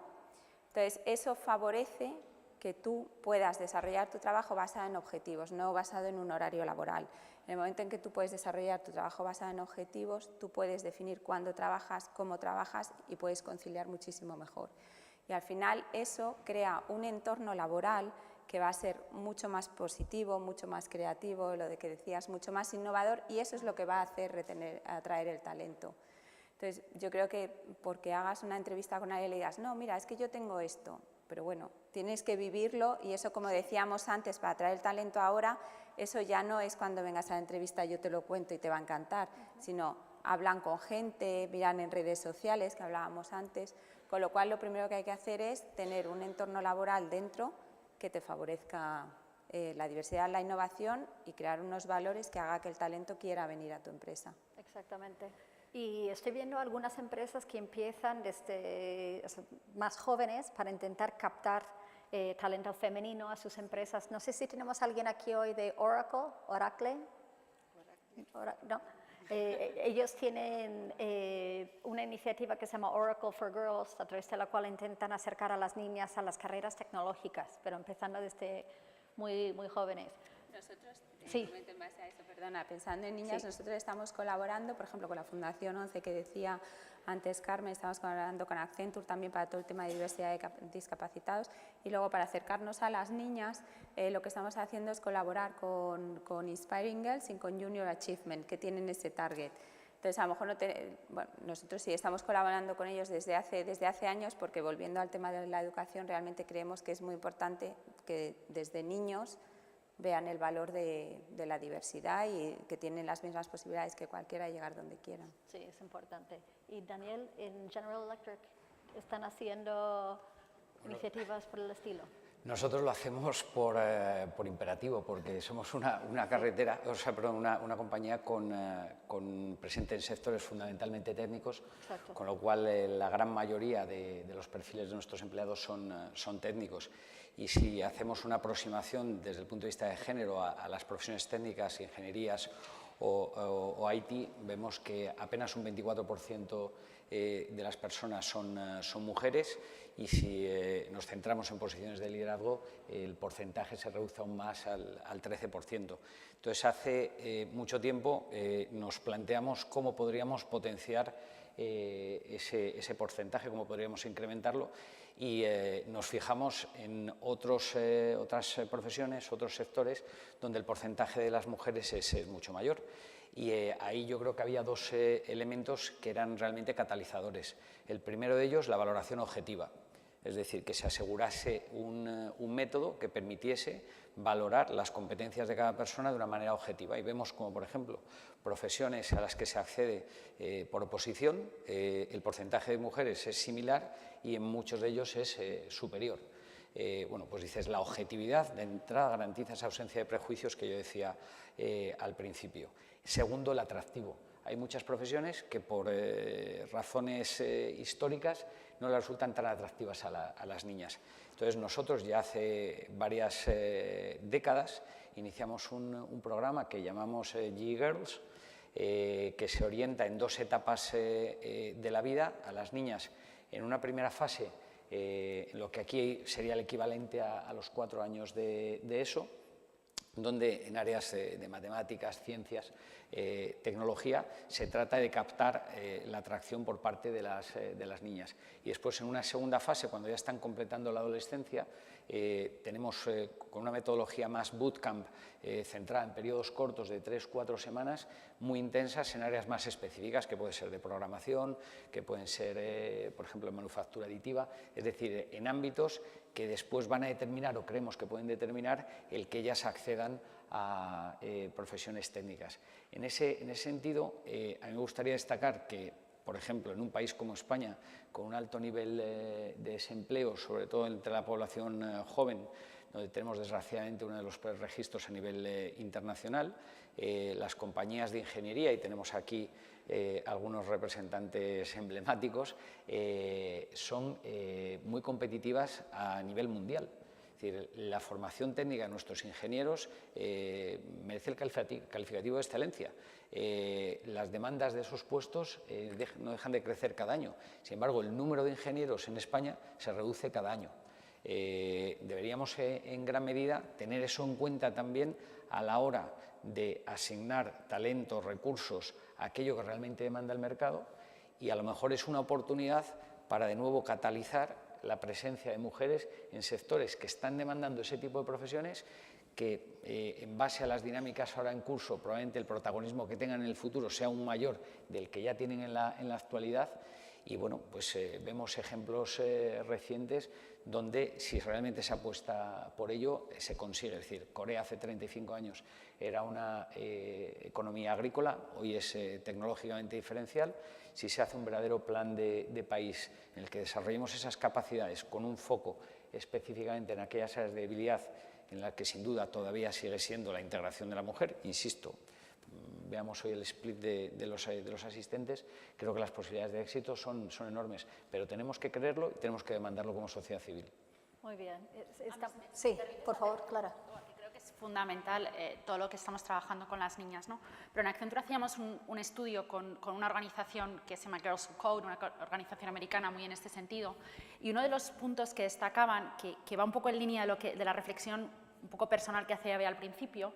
Entonces, eso favorece que tú puedas desarrollar tu trabajo basado en objetivos, no basado en un horario laboral. En el momento en que tú puedes desarrollar tu trabajo basado en objetivos, tú puedes definir cuándo trabajas, cómo trabajas y puedes conciliar muchísimo mejor. Y al final eso crea un entorno laboral que va a ser mucho más positivo, mucho más creativo, lo de que decías, mucho más innovador y eso es lo que va a hacer atraer el talento. Entonces, yo creo que porque hagas una entrevista con alguien y le digas, no, mira, es que yo tengo esto, pero bueno, tienes que vivirlo y eso, como decíamos antes, para atraer el talento ahora, eso ya no es cuando vengas a la entrevista yo te lo cuento y te va a encantar, sino hablan con gente, miran en redes sociales, que hablábamos antes, con lo cual lo primero que hay que hacer es tener un entorno laboral dentro que te favorezca la diversidad, la innovación y crear unos valores que haga que el talento quiera venir a tu empresa. Exactamente. Y estoy viendo algunas empresas que empiezan desde más jóvenes para intentar captar talento femenino a sus empresas. No sé si tenemos alguien aquí hoy de Oracle. No. Ellos tienen una iniciativa que se llama Oracle for Girls, a través de la cual intentan acercar a las niñas a las carreras tecnológicas, pero empezando desde muy jóvenes. Nosotros, Sí. en base a eso, perdona, pensando en niñas, Sí. nosotros estamos colaborando, por ejemplo, con la Fundación 11 que decía antes Carmen, estamos colaborando con Accenture también para todo el tema de diversidad de discapacitados, y luego para acercarnos a las niñas lo que estamos haciendo es colaborar con Inspiring Girls y con Junior Achievement, que tienen ese target. Entonces, a lo mejor bueno, nosotros sí estamos colaborando con ellos desde hace años, porque volviendo al tema de la educación, realmente creemos que es muy importante que desde niños vean el valor de la diversidad y que tienen las mismas posibilidades que cualquiera de llegar donde quieran. Sí, es importante. Y Daniel, en General Electric, ¿están haciendo iniciativas por el estilo? Nosotros lo hacemos por imperativo, porque somos una carretera, o sea, perdón, una compañía con presente en sectores fundamentalmente técnicos, Exacto. con lo cual la gran mayoría de los perfiles de nuestros empleados son técnicos. Y si hacemos una aproximación desde el punto de vista de género a las profesiones técnicas, ingenierías o IT, vemos que apenas un 24% de las personas son mujeres, y si nos centramos en posiciones de liderazgo, el porcentaje se reduce aún más al 13%. Entonces, hace mucho tiempo nos planteamos cómo podríamos potenciar ese porcentaje, cómo podríamos incrementarlo, y nos fijamos en otras profesiones, otros sectores, donde el porcentaje de las mujeres es mucho mayor. Y ahí yo creo que había dos elementos que eran realmente catalizadores. El primero de ellos, la valoración objetiva, es decir, que se asegurase un método que permitiese valorar las competencias de cada persona de una manera objetiva. Y vemos como, por ejemplo, profesiones a las que se accede por oposición, el porcentaje de mujeres es similar y en muchos de ellos es superior. Bueno, pues dices, la objetividad de entrada garantiza esa ausencia de prejuicios que yo decía al principio. Segundo, el atractivo. Hay muchas profesiones que por razones históricas no les resultan tan atractivas a las niñas. Entonces, nosotros ya hace varias décadas iniciamos un programa que llamamos G-Girls, que se orienta en dos etapas de la vida a las niñas. En una primera fase, lo que aquí sería el equivalente a los 4 años de ESO, donde en áreas de matemáticas, ciencias, tecnología, se trata de captar la atracción por parte de las niñas. Y después, en una segunda fase, cuando ya están completando la adolescencia, tenemos con una metodología más bootcamp, centrada en periodos cortos de 3-4 semanas, muy intensas en áreas más específicas, que pueden ser de programación, que pueden ser, por ejemplo, en manufactura aditiva, es decir, en ámbitos que después van a determinar, o creemos que pueden determinar, el que ellas accedan a profesiones técnicas. En ese sentido, a mí me gustaría destacar que, por ejemplo, en un país como España, con un alto nivel de desempleo, sobre todo entre la población joven, donde tenemos desgraciadamente uno de los peores registros a nivel internacional, las compañías de ingeniería, y tenemos aquí algunos representantes emblemáticos, son muy competitivas a nivel mundial. Es decir, la formación técnica de nuestros ingenieros merece el calificativo de excelencia. Las demandas de esos puestos no dejan de crecer cada año. Sin embargo, el número de ingenieros en España se reduce cada año. Deberíamos en gran medida tener eso en cuenta también a la hora de asignar talentos, recursos a aquello que realmente demanda el mercado, y a lo mejor es una oportunidad para de nuevo catalizar la presencia de mujeres en sectores que están demandando ese tipo de profesiones, que en base a las dinámicas ahora en curso, probablemente el protagonismo que tengan en el futuro sea aún mayor del que ya tienen en la actualidad. Y bueno, pues vemos ejemplos recientes donde, si realmente se apuesta por ello, se consigue. Es decir, Corea hace 35 años era una economía agrícola, hoy es tecnológicamente diferencial. Si se hace un verdadero plan de país en el que desarrollemos esas capacidades con un foco específicamente en aquellas áreas de debilidad en las que sin duda todavía sigue siendo la integración de la mujer, insisto, veamos hoy el split de los asistentes, creo que las posibilidades de éxito son enormes, pero tenemos que creerlo y tenemos que demandarlo como sociedad civil. Muy bien. Sí, por favor, Clara. Creo que es fundamental todo lo que estamos trabajando con las niñas, ¿no? Pero en Accenture hacíamos un estudio con una organización que se llama Girls Who Code, una organización americana muy en este sentido, y uno de los puntos que destacaban, que va un poco en línea de la reflexión un poco personal que hacía Bea al principio,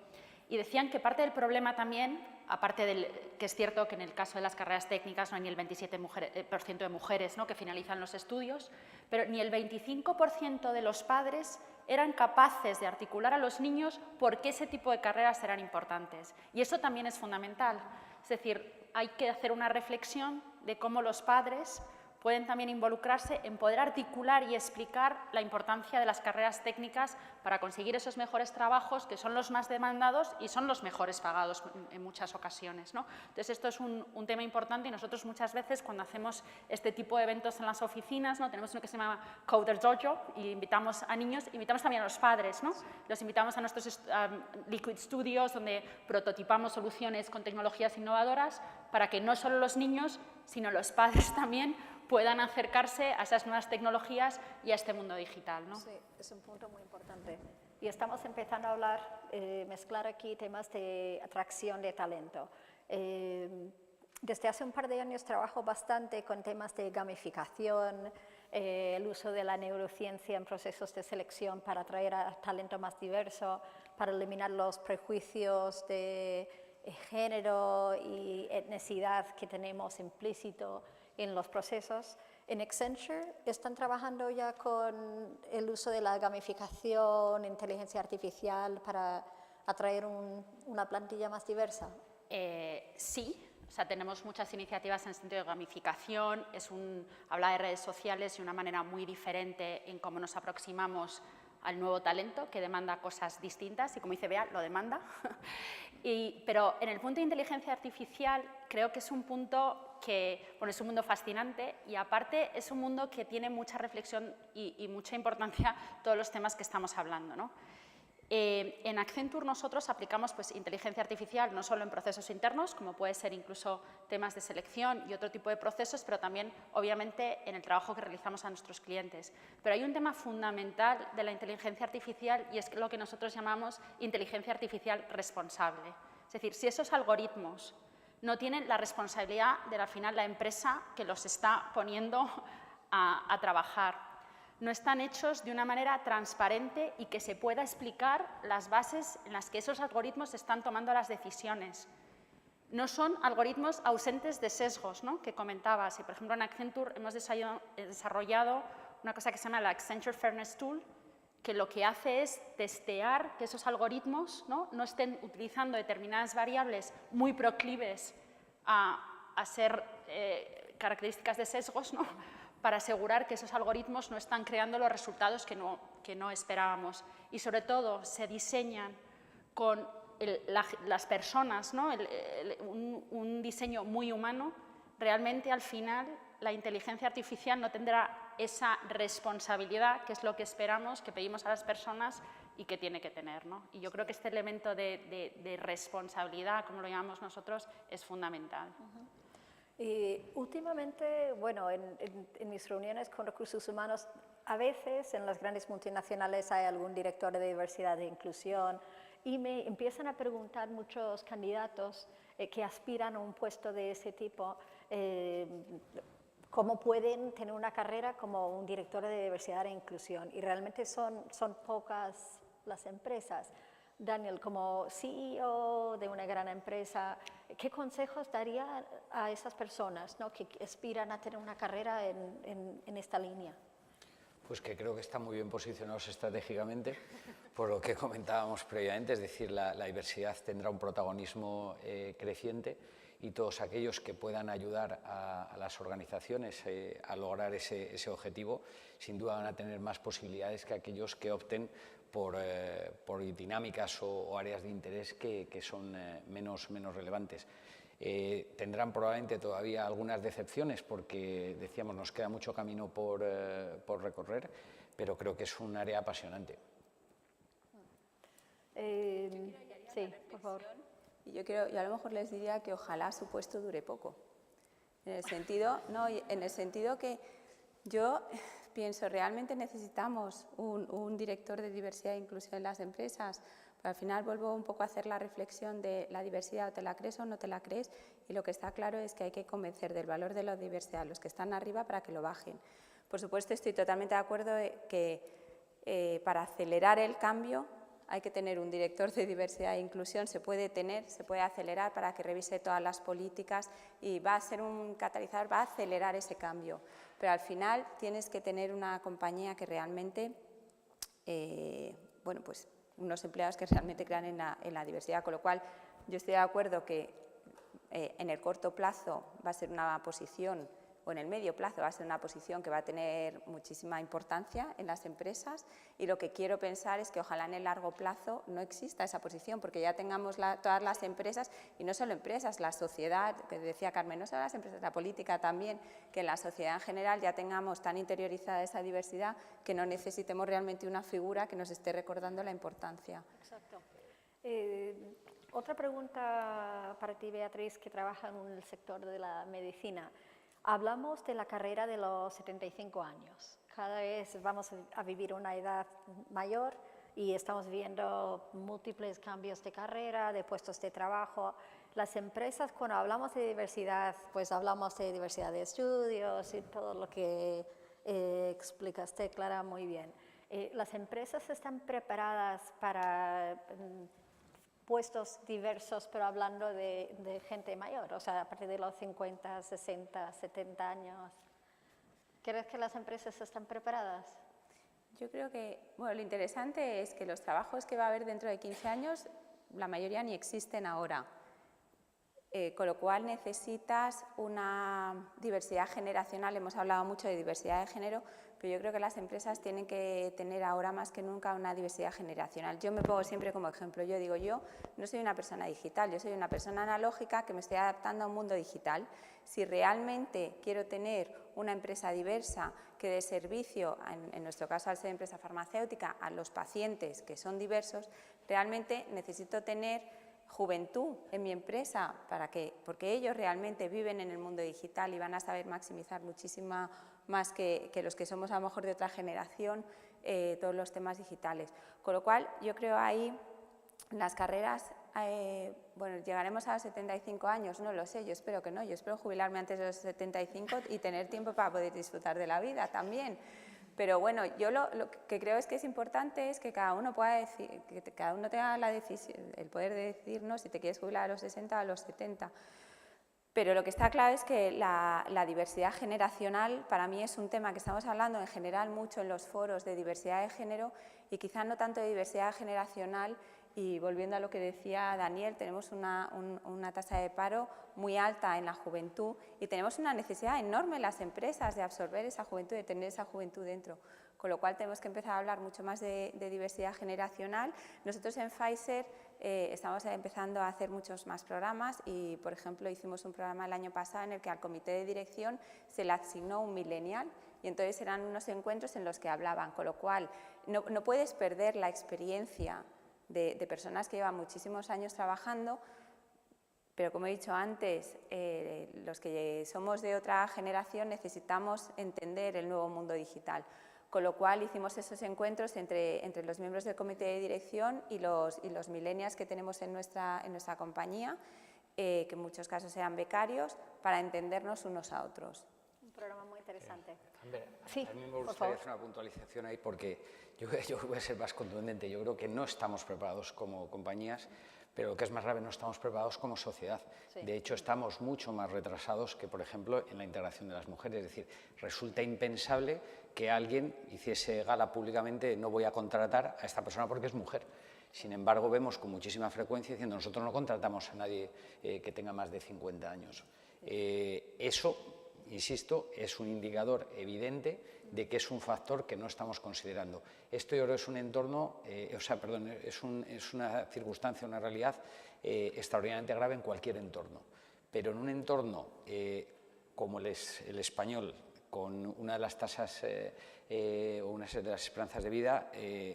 y decían que parte del problema también, aparte del que es cierto que en el caso de las carreras técnicas no hay ni el 27% de mujeres, ¿no?, que finalizan los estudios, pero ni el 25% de los padres eran capaces de articular a los niños por qué ese tipo de carreras eran importantes. Y eso también es fundamental. Es decir, hay que hacer una reflexión de cómo los padres pueden también involucrarse en poder articular y explicar la importancia de las carreras técnicas para conseguir esos mejores trabajos que son los más demandados y son los mejores pagados en muchas ocasiones, ¿no? Entonces, esto es un tema importante y nosotros muchas veces cuando hacemos este tipo de eventos en las oficinas, ¿no?, tenemos uno que se llama Coder Dojo y invitamos a niños, invitamos también a los padres, ¿no? Los invitamos a nuestros Liquid Studios donde prototipamos soluciones con tecnologías innovadoras para que no solo los niños, sino los padres también puedan acercarse a esas nuevas tecnologías y a este mundo digital, ¿no? Sí, es un punto muy importante. Y estamos empezando a hablar, mezclar aquí temas de atracción de talento. Desde hace un par de años trabajo bastante con temas de gamificación, el uso de la neurociencia en procesos de selección para atraer a talento más diverso, para eliminar los prejuicios de género y etnicidad que tenemos implícito en los procesos. En Accenture están trabajando ya con el uso de la gamificación, inteligencia artificial para atraer una plantilla más diversa. Sí, o sea, tenemos muchas iniciativas en el sentido de gamificación, habla de redes sociales y una manera muy diferente en cómo nos aproximamos al nuevo talento que demanda cosas distintas y, como dice Bea, lo demanda. Pero en el punto de inteligencia artificial creo que es un punto que, bueno, es un mundo fascinante y aparte es un mundo que tiene mucha reflexión y mucha importancia todos los temas que estamos hablando, ¿no? En Accenture nosotros aplicamos pues, inteligencia artificial no solo en procesos internos, como puede ser incluso temas de selección y otro tipo de procesos, pero también, obviamente, en el trabajo que realizamos a nuestros clientes. Pero hay un tema fundamental de la inteligencia artificial y es lo que nosotros llamamos inteligencia artificial responsable. Es decir, si esos algoritmos no tienen la responsabilidad de, al final, la empresa que los está poniendo a trabajar, no están hechos de una manera transparente y que se pueda explicar las bases en las que esos algoritmos están tomando las decisiones. No son algoritmos ausentes de sesgos, ¿no?, que comentabas. Y, por ejemplo, en Accenture hemos desarrollado una cosa que se llama la Accenture Fairness Tool, que lo que hace es testear que esos algoritmos no estén utilizando determinadas variables muy proclives a ser características de sesgos, ¿no?, para asegurar que esos algoritmos no están creando los resultados que no esperábamos. Y, sobre todo, se diseñan con las personas, ¿no?, un diseño muy humano. Realmente, al final, la inteligencia artificial no tendrá esa responsabilidad, que es lo que esperamos, que pedimos a las personas y que tiene que tener, ¿no? Y yo creo que este elemento de responsabilidad, como lo llamamos nosotros, es fundamental. Y últimamente, bueno, en mis reuniones con recursos humanos, a veces en las grandes multinacionales hay algún director de diversidad e inclusión y me empiezan a preguntar muchos candidatos que aspiran a un puesto de ese tipo, cómo pueden tener una carrera como un director de diversidad e inclusión. Y realmente son pocas las empresas. Daniel, como CEO de una gran empresa, ¿qué consejos daría a esas personas, ¿no?, que aspiran a tener una carrera en esta línea? Pues que creo que están muy bien posicionados estratégicamente, por lo que comentábamos previamente, es decir, la diversidad tendrá un protagonismo creciente y todos aquellos que puedan ayudar a las organizaciones a lograr ese objetivo, sin duda van a tener más posibilidades que aquellos que opten por dinámicas o áreas de interés que son menos relevantes. Tendrán probablemente todavía algunas decepciones porque, decíamos, nos queda mucho camino por recorrer, pero creo que es un área apasionante. Sí, por favor. Y yo a lo mejor les diría que ojalá su puesto dure poco. En el sentido que yo pienso, realmente necesitamos un director de diversidad e inclusión en las empresas. Pero al final vuelvo un poco a hacer la reflexión de la diversidad, o te la crees o no te la crees, y lo que está claro es que hay que convencer del valor de la diversidad a los que están arriba para que lo bajen. Por supuesto, estoy totalmente de acuerdo que para acelerar el cambio hay que tener un director de diversidad e inclusión, se puede acelerar para que revise todas las políticas y va a ser un catalizador, va a acelerar ese cambio. Pero al final tienes que tener una compañía que realmente, bueno, pues unos empleados que realmente crean en la diversidad, con lo cual yo estoy de acuerdo que en el corto plazo va a ser una posición, o en el medio plazo va a ser una posición que va a tener muchísima importancia en las empresas, y lo que quiero pensar es que ojalá en el largo plazo no exista esa posición, porque ya tengamos todas las empresas, y no solo empresas, la sociedad, que decía Carmen, no solo las empresas, la política también, que en la sociedad en general ya tengamos tan interiorizada esa diversidad que no necesitemos realmente una figura que nos esté recordando la importancia. Exacto. Otra pregunta para ti, Beatriz, que trabaja en el sector de la medicina. Hablamos de la carrera de los 75 años. Cada vez vamos a vivir una edad mayor y estamos viendo múltiples cambios de carrera, de puestos de trabajo. Las empresas, cuando hablamos de diversidad, pues hablamos de diversidad de estudios y todo lo que explicaste, Clara, muy bien. ¿Las empresas están preparadas para puestos diversos, pero hablando de gente mayor, o sea, a partir de los 50, 60, 70 años? ¿Crees que las empresas están preparadas? Yo creo que, bueno, lo interesante es que los trabajos que va a haber dentro de 15 años, la mayoría ni existen ahora, con lo cual necesitas una diversidad generacional. Hemos hablado mucho de diversidad de género, pero yo creo que las empresas tienen que tener ahora más que nunca una diversidad generacional. Yo me pongo siempre como ejemplo, yo digo, yo no soy una persona digital, yo soy una persona analógica que me estoy adaptando a un mundo digital. Si realmente quiero tener una empresa diversa que dé servicio, en nuestro caso al ser empresa farmacéutica, a los pacientes que son diversos, realmente necesito tener juventud en mi empresa, porque ellos realmente viven en el mundo digital y van a saber maximizar muchísima más que los que somos a lo mejor de otra generación, todos los temas digitales. Con lo cual, yo creo ahí las carreras, bueno, llegaremos a los 75 años, no lo sé, yo espero que no, yo espero jubilarme antes de los 75 y tener tiempo para poder disfrutar de la vida también. Pero bueno, yo lo que creo es que es importante es que cada uno pueda decir, que cada uno tenga la decisión, el poder de decir, ¿no?, si te quieres jubilar a los 60 o a los 70. Pero lo que está claro es que la diversidad generacional para mí es un tema que estamos hablando en general mucho en los foros de diversidad de género y quizá no tanto de diversidad generacional. Y volviendo a lo que decía Daniel, tenemos una tasa de paro muy alta en la juventud y tenemos una necesidad enorme en las empresas de absorber esa juventud, de tener esa juventud dentro. Con lo cual tenemos que empezar a hablar mucho más de diversidad generacional. Nosotros en Pfizer estamos empezando a hacer muchos más programas y, por ejemplo, hicimos un programa el año pasado en el que al comité de dirección se le asignó un millennial y entonces eran unos encuentros en los que hablaban, con lo cual no puedes perder la experiencia de personas que llevan muchísimos años trabajando, pero como he dicho antes, los que somos de otra generación necesitamos entender el nuevo mundo digital. Con lo cual hicimos esos encuentros entre los miembros del comité de dirección y los millennials que tenemos en nuestra compañía, que en muchos casos eran becarios, para entendernos unos a otros. Un programa muy interesante. Sí, a mí me gustaría hacer una puntualización ahí porque yo voy a ser más contundente. Yo creo que no estamos preparados como compañías, pero lo que es más grave, no estamos preparados como sociedad. Sí. De hecho, estamos mucho más retrasados que, por ejemplo, en la integración de las mujeres. Es decir, resulta impensable que alguien hiciese gala públicamente, no voy a contratar a esta persona porque es mujer. Sin embargo, vemos con muchísima frecuencia diciendo nosotros no contratamos a nadie que tenga más de 50 años. Eso, insisto, es un indicador evidente de que es un factor que no estamos considerando. Esto yo creo que es un entorno, es una circunstancia, una realidad extraordinariamente grave en cualquier entorno. Pero en un entorno como el español, con una de las tasas o una de las esperanzas de vida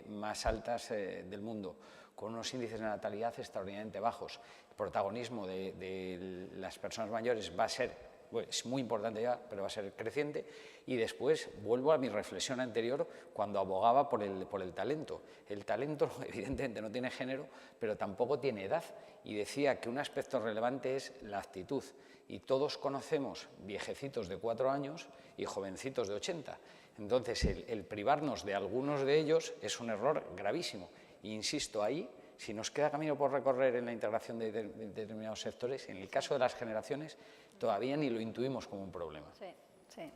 más altas del mundo, con unos índices de natalidad extraordinariamente bajos, el protagonismo de las personas mayores va a ser, bueno, es muy importante ya, pero va a ser creciente. Y después vuelvo a mi reflexión anterior cuando abogaba por el talento. El talento evidentemente no tiene género, pero tampoco tiene edad. Y decía que un aspecto relevante es la actitud. Y todos conocemos viejecitos de 4 años y jovencitos de 80. Entonces, el privarnos de algunos de ellos es un error gravísimo. E insisto, ahí, si nos queda camino por recorrer en la integración de determinados sectores, en el caso de las generaciones, todavía ni lo intuimos como un problema. Sí, sí.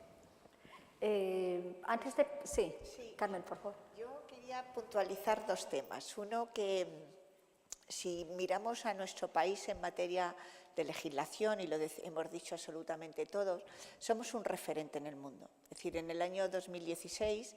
Sí, Carmen, por favor. Yo quería puntualizar dos temas. Uno, que si miramos a nuestro país en materia de legislación, y lo hemos dicho absolutamente todos, somos un referente en el mundo. Es decir, en el año 2016,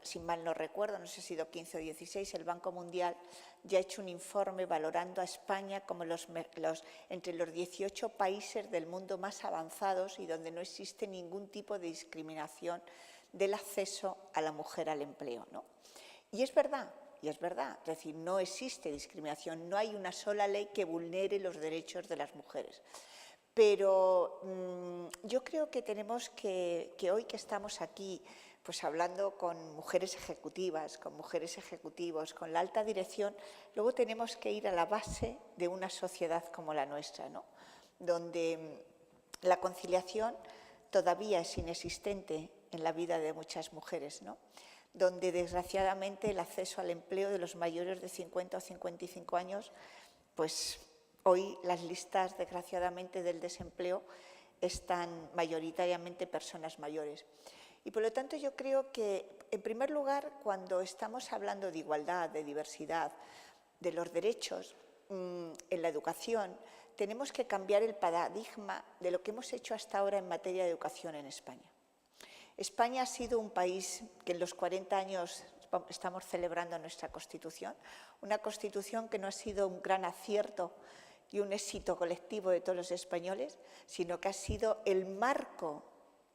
si mal no recuerdo, no sé si ha sido 15 o 16, el Banco Mundial ya ha hecho un informe valorando a España como entre los 18 países del mundo más avanzados y donde no existe ningún tipo de discriminación del acceso a la mujer al empleo, ¿no? Y es verdad. Es decir, no existe discriminación, no hay una sola ley que vulnere los derechos de las mujeres. Pero yo creo que tenemos que hoy que estamos aquí, pues hablando con mujeres ejecutivas, con mujeres ejecutivos, con la alta dirección, luego tenemos que ir a la base de una sociedad como la nuestra, ¿no? Donde la conciliación todavía es inexistente en la vida de muchas mujeres, ¿no? Donde desgraciadamente el acceso al empleo de los mayores de 50 o 55 años, pues hoy las listas desgraciadamente del desempleo están mayoritariamente personas mayores. Y por lo tanto yo creo que, en primer lugar, cuando estamos hablando de igualdad, de diversidad, de los derechos en la educación, tenemos que cambiar el paradigma de lo que hemos hecho hasta ahora en materia de educación en España. España ha sido un país que en los 40 años estamos celebrando nuestra Constitución, una Constitución que no ha sido un gran acierto y un éxito colectivo de todos los españoles, sino que ha sido el marco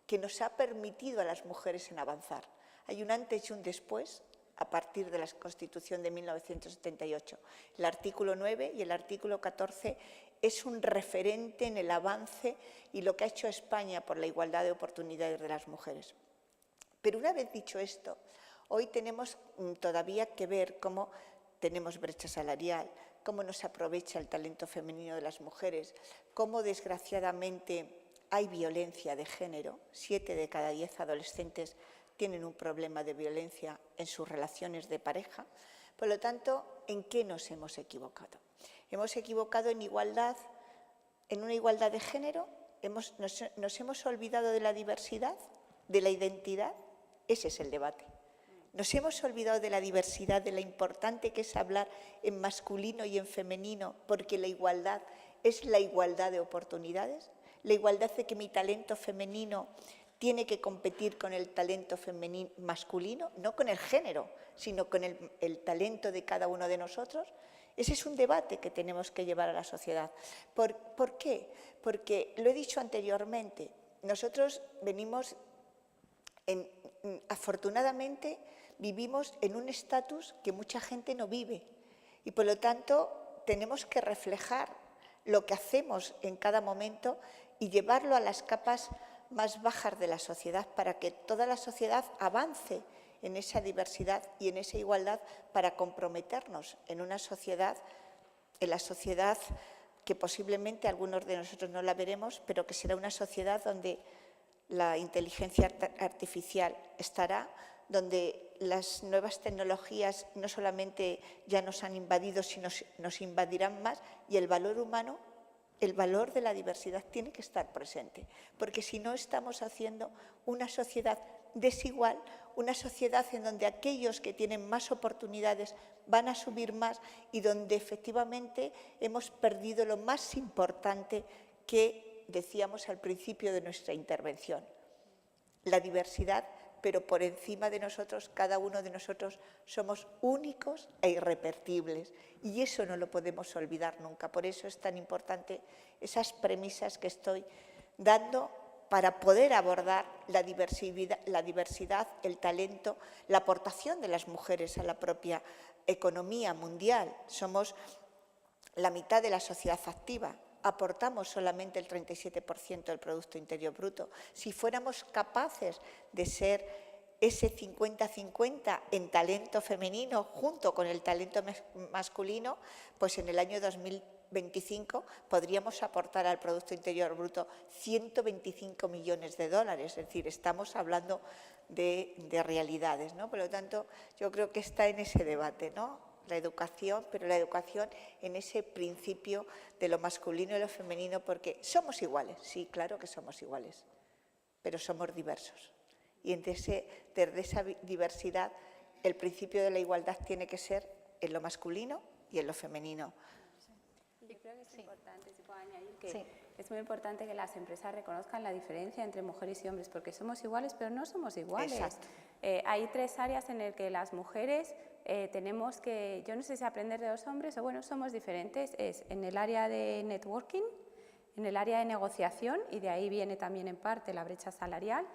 que nos ha permitido a las mujeres en avanzar. Hay un antes y un después a partir de la Constitución de 1978. El artículo 9 y el artículo 14 es un referente en el avance y lo que ha hecho España por la igualdad de oportunidades de las mujeres. Pero una vez dicho esto, hoy tenemos todavía que ver cómo tenemos brecha salarial, cómo nos aprovecha el talento femenino de las mujeres, cómo desgraciadamente hay violencia de género. 7 de cada 10 adolescentes tienen un problema de violencia en sus relaciones de pareja. Por lo tanto, ¿en qué nos hemos equivocado? Hemos equivocado en igualdad, en una igualdad de género, nos hemos olvidado de la diversidad, de la identidad. Ese es el debate. Nos hemos olvidado de la diversidad, de lo importante que es hablar en masculino y en femenino, porque la igualdad es la igualdad de oportunidades, la igualdad de que mi talento femenino tiene que competir con el talento masculino, no con el género, sino con el talento de cada uno de nosotros. Ese es un debate que tenemos que llevar a la sociedad. ¿Por qué? Porque, lo he dicho anteriormente, nosotros venimos, afortunadamente, vivimos en un estatus que mucha gente no vive y, por lo tanto, tenemos que reflejar lo que hacemos en cada momento y llevarlo a las capas más bajas de la sociedad para que toda la sociedad avance en esa diversidad y en esa igualdad para comprometernos en una sociedad, en la sociedad que posiblemente algunos de nosotros no la veremos, pero que será una sociedad donde la inteligencia artificial estará, donde las nuevas tecnologías no solamente ya nos han invadido, sino nos invadirán más, y el valor humano, el valor de la diversidad tiene que estar presente, porque si no estamos haciendo una sociedad desigual, una sociedad en donde aquellos que tienen más oportunidades van a subir más y donde efectivamente hemos perdido lo más importante que decíamos al principio de nuestra intervención, la diversidad, pero por encima de nosotros, cada uno de nosotros somos únicos e irrepetibles y eso no lo podemos olvidar nunca. Por eso es tan importante esas premisas que estoy dando para poder abordar la diversidad, el talento, la aportación de las mujeres a la propia economía mundial. Somos la mitad de la sociedad activa. Aportamos solamente el 37% del Producto Interior Bruto. Si fuéramos capaces de ser ese 50-50 en talento femenino junto con el talento masculino, pues en el año 2025 podríamos aportar al Producto Interior Bruto 125 millones de dólares. Es decir, estamos hablando de realidades, ¿no? Por lo tanto, yo creo que está en ese debate, ¿no? la educación, pero la educación en ese principio de lo masculino y lo femenino, porque somos iguales, sí, claro que somos iguales, pero somos diversos. Y desde esa diversidad, el principio de la igualdad tiene que ser en lo masculino y en lo femenino. Yo creo que es importante, si puedo añadir, que es muy importante que las empresas reconozcan la diferencia entre mujeres y hombres, porque somos iguales, pero no somos iguales. Exacto. Hay 3 áreas en las que las mujeres tenemos que, yo no sé si aprender de los hombres o bueno, somos diferentes, es en el área de networking, en el área de negociación, y de ahí viene también en parte la brecha salarial,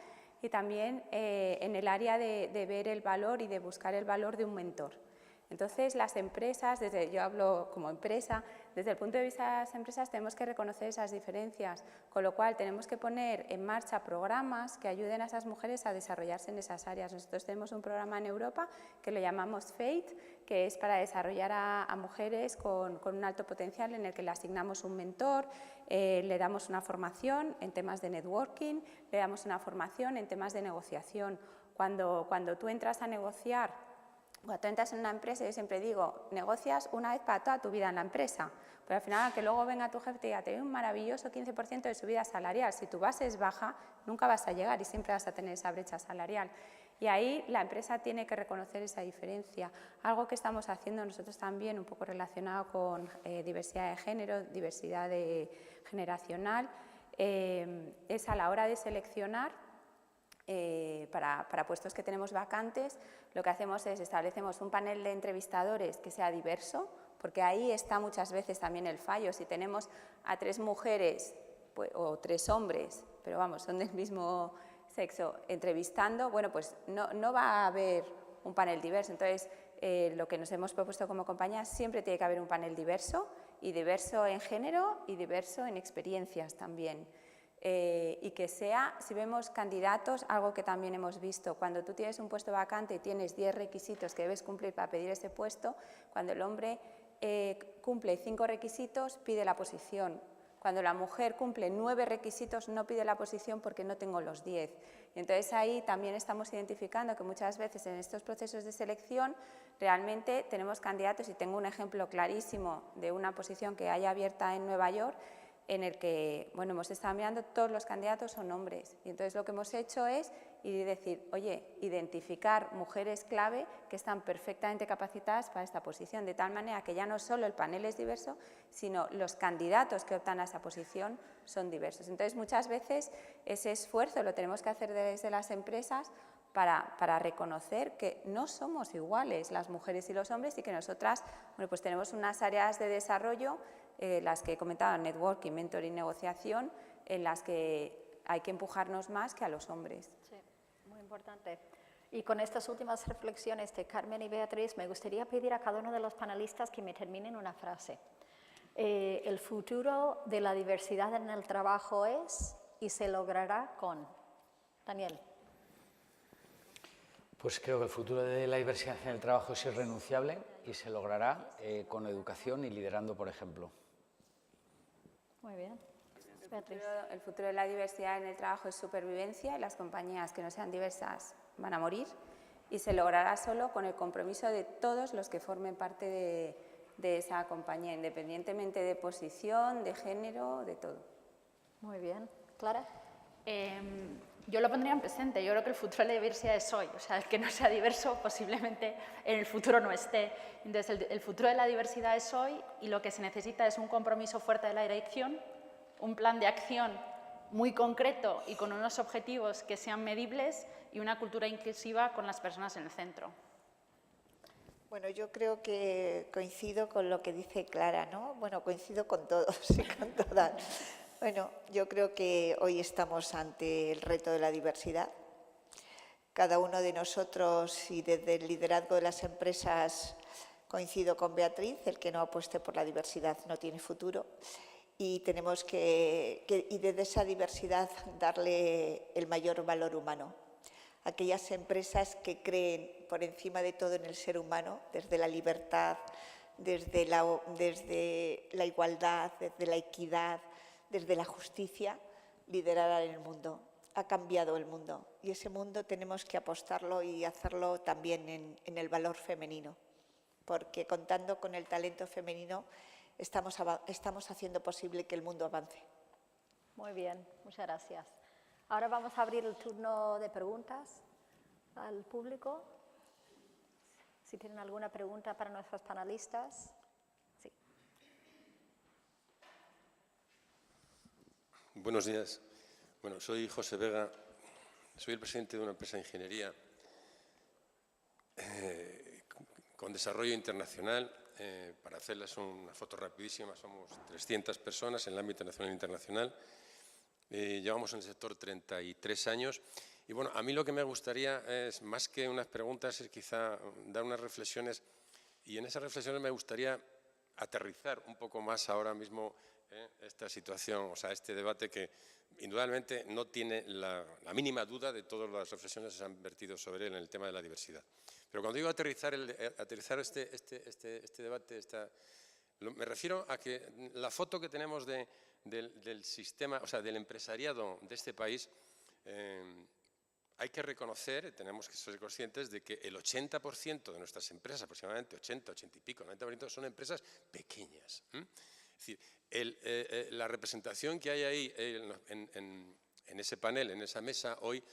y también en el área de ver el valor y de buscar el valor de un mentor. Entonces, las empresas, yo hablo como empresa, desde el punto de vista de las empresas tenemos que reconocer esas diferencias, con lo cual tenemos que poner en marcha programas que ayuden a esas mujeres a desarrollarse en esas áreas. Nosotros tenemos un programa en Europa que lo llamamos FATE, que es para desarrollar a mujeres con un alto potencial, en el que le asignamos un mentor, le damos una formación en temas de networking, le damos una formación en temas de negociación. Cuando tú entras a negociar, cuando tú entras en una empresa, yo siempre digo, negocias una vez para toda tu vida en la empresa, pero al final, que luego venga tu jefe y te diga, te doy un maravilloso 15% de subida salarial, si tu base es baja, nunca vas a llegar y siempre vas a tener esa brecha salarial. Y ahí la empresa tiene que reconocer esa diferencia. Algo que estamos haciendo nosotros también, un poco relacionado con diversidad de género, diversidad generacional, es a la hora de seleccionar para puestos que tenemos vacantes, lo que hacemos es establecemos un panel de entrevistadores que sea diverso, porque ahí está muchas veces también el fallo. Si tenemos a 3 mujeres pues, o 3 hombres, pero vamos, son del mismo sexo, entrevistando, bueno, pues no va a haber un panel diverso. Entonces, lo que nos hemos propuesto como compañía, siempre tiene que haber un panel diverso, y diverso en género y diverso en experiencias también. Y que sea, si vemos candidatos, algo que también hemos visto, cuando tú tienes un puesto vacante y tienes 10 requisitos que debes cumplir para pedir ese puesto, cuando el hombre cumple 5 requisitos, pide la posición. Cuando la mujer cumple 9 requisitos, no pide la posición porque no tengo los 10. Y entonces ahí también estamos identificando que muchas veces en estos procesos de selección realmente tenemos candidatos, y tengo un ejemplo clarísimo de una posición que hay abierta en Nueva York, en el que, bueno, hemos estado mirando, todos los candidatos son hombres. Y entonces lo que hemos hecho es ir y decir, oye, identificar mujeres clave que están perfectamente capacitadas para esta posición, de tal manera que ya no solo el panel es diverso, sino los candidatos que optan a esa posición son diversos. Entonces, muchas veces ese esfuerzo lo tenemos que hacer desde las empresas para reconocer que no somos iguales las mujeres y los hombres, y que nosotras, bueno, pues tenemos unas áreas de desarrollo, las que he comentado, networking, mentoring, negociación, en las que hay que empujarnos más que a los hombres. Sí, muy importante. Y con estas últimas reflexiones de Carmen y Beatriz, me gustaría pedir a cada uno de los panelistas que me terminen una frase. El futuro de la diversidad en el trabajo es y se logrará con. Daniel. Pues creo que el futuro de la diversidad en el trabajo es irrenunciable y se logrará con educación y liderando por ejemplo. Muy bien. Beatriz. El futuro de la diversidad en el trabajo es supervivencia, y las compañías que no sean diversas van a morir, y se logrará solo con el compromiso de todos los que formen parte de esa compañía, independientemente de posición, de género, de todo. Muy bien. Clara. Yo lo pondría en presente. Yo creo que el futuro de la diversidad es hoy. O sea, el que no sea diverso posiblemente en el futuro no esté. Entonces, el futuro de la diversidad es hoy, y lo que se necesita es un compromiso fuerte de la dirección, un plan de acción muy concreto y con unos objetivos que sean medibles, y una cultura inclusiva con las personas en el centro. Bueno, yo creo que coincido con lo que dice Clara, ¿no? Bueno, coincido con todos y con todas. Bueno, yo creo que hoy estamos ante el reto de la diversidad. Cada uno de nosotros, y desde el liderazgo de las empresas, coincido con Beatriz, el que no apueste por la diversidad no tiene futuro. Y tenemos y desde esa diversidad, darle el mayor valor humano. Aquellas empresas que creen por encima de todo en el ser humano, desde la libertad, desde la igualdad, desde la equidad, desde la justicia, liderarán el mundo. Ha cambiado el mundo, y ese mundo tenemos que apostarlo y hacerlo también en el valor femenino. porque contando con el talento femenino estamos haciendo posible que el mundo avance. Muy bien, muchas gracias. Ahora vamos a abrir el turno de preguntas al público. Si tienen alguna pregunta para nuestros panelistas. Sí. Buenos días. Bueno, soy José Vega, soy el presidente de una empresa de ingeniería con desarrollo internacional. Para hacerles una foto rapidísima, somos 300 personas en el ámbito nacional e internacional. Llevamos en el sector 33 años. Y bueno, a mí lo que me gustaría es, más que unas preguntas, es quizá dar unas reflexiones. Y en esas reflexiones me gustaría aterrizar un poco más ahora mismo esta situación, o sea, este debate que indudablemente no tiene la mínima duda de todas las reflexiones que se han vertido sobre él en el tema de la diversidad. Pero cuando digo aterrizar este debate, me refiero a que la foto que tenemos del sistema, o sea, del empresariado de este país, hay que reconocer, tenemos que ser conscientes de que el 80% de nuestras empresas, aproximadamente 80 y pico, 90%, son empresas pequeñas. Es decir, la representación que hay ahí en ese panel, en esa mesa, hoy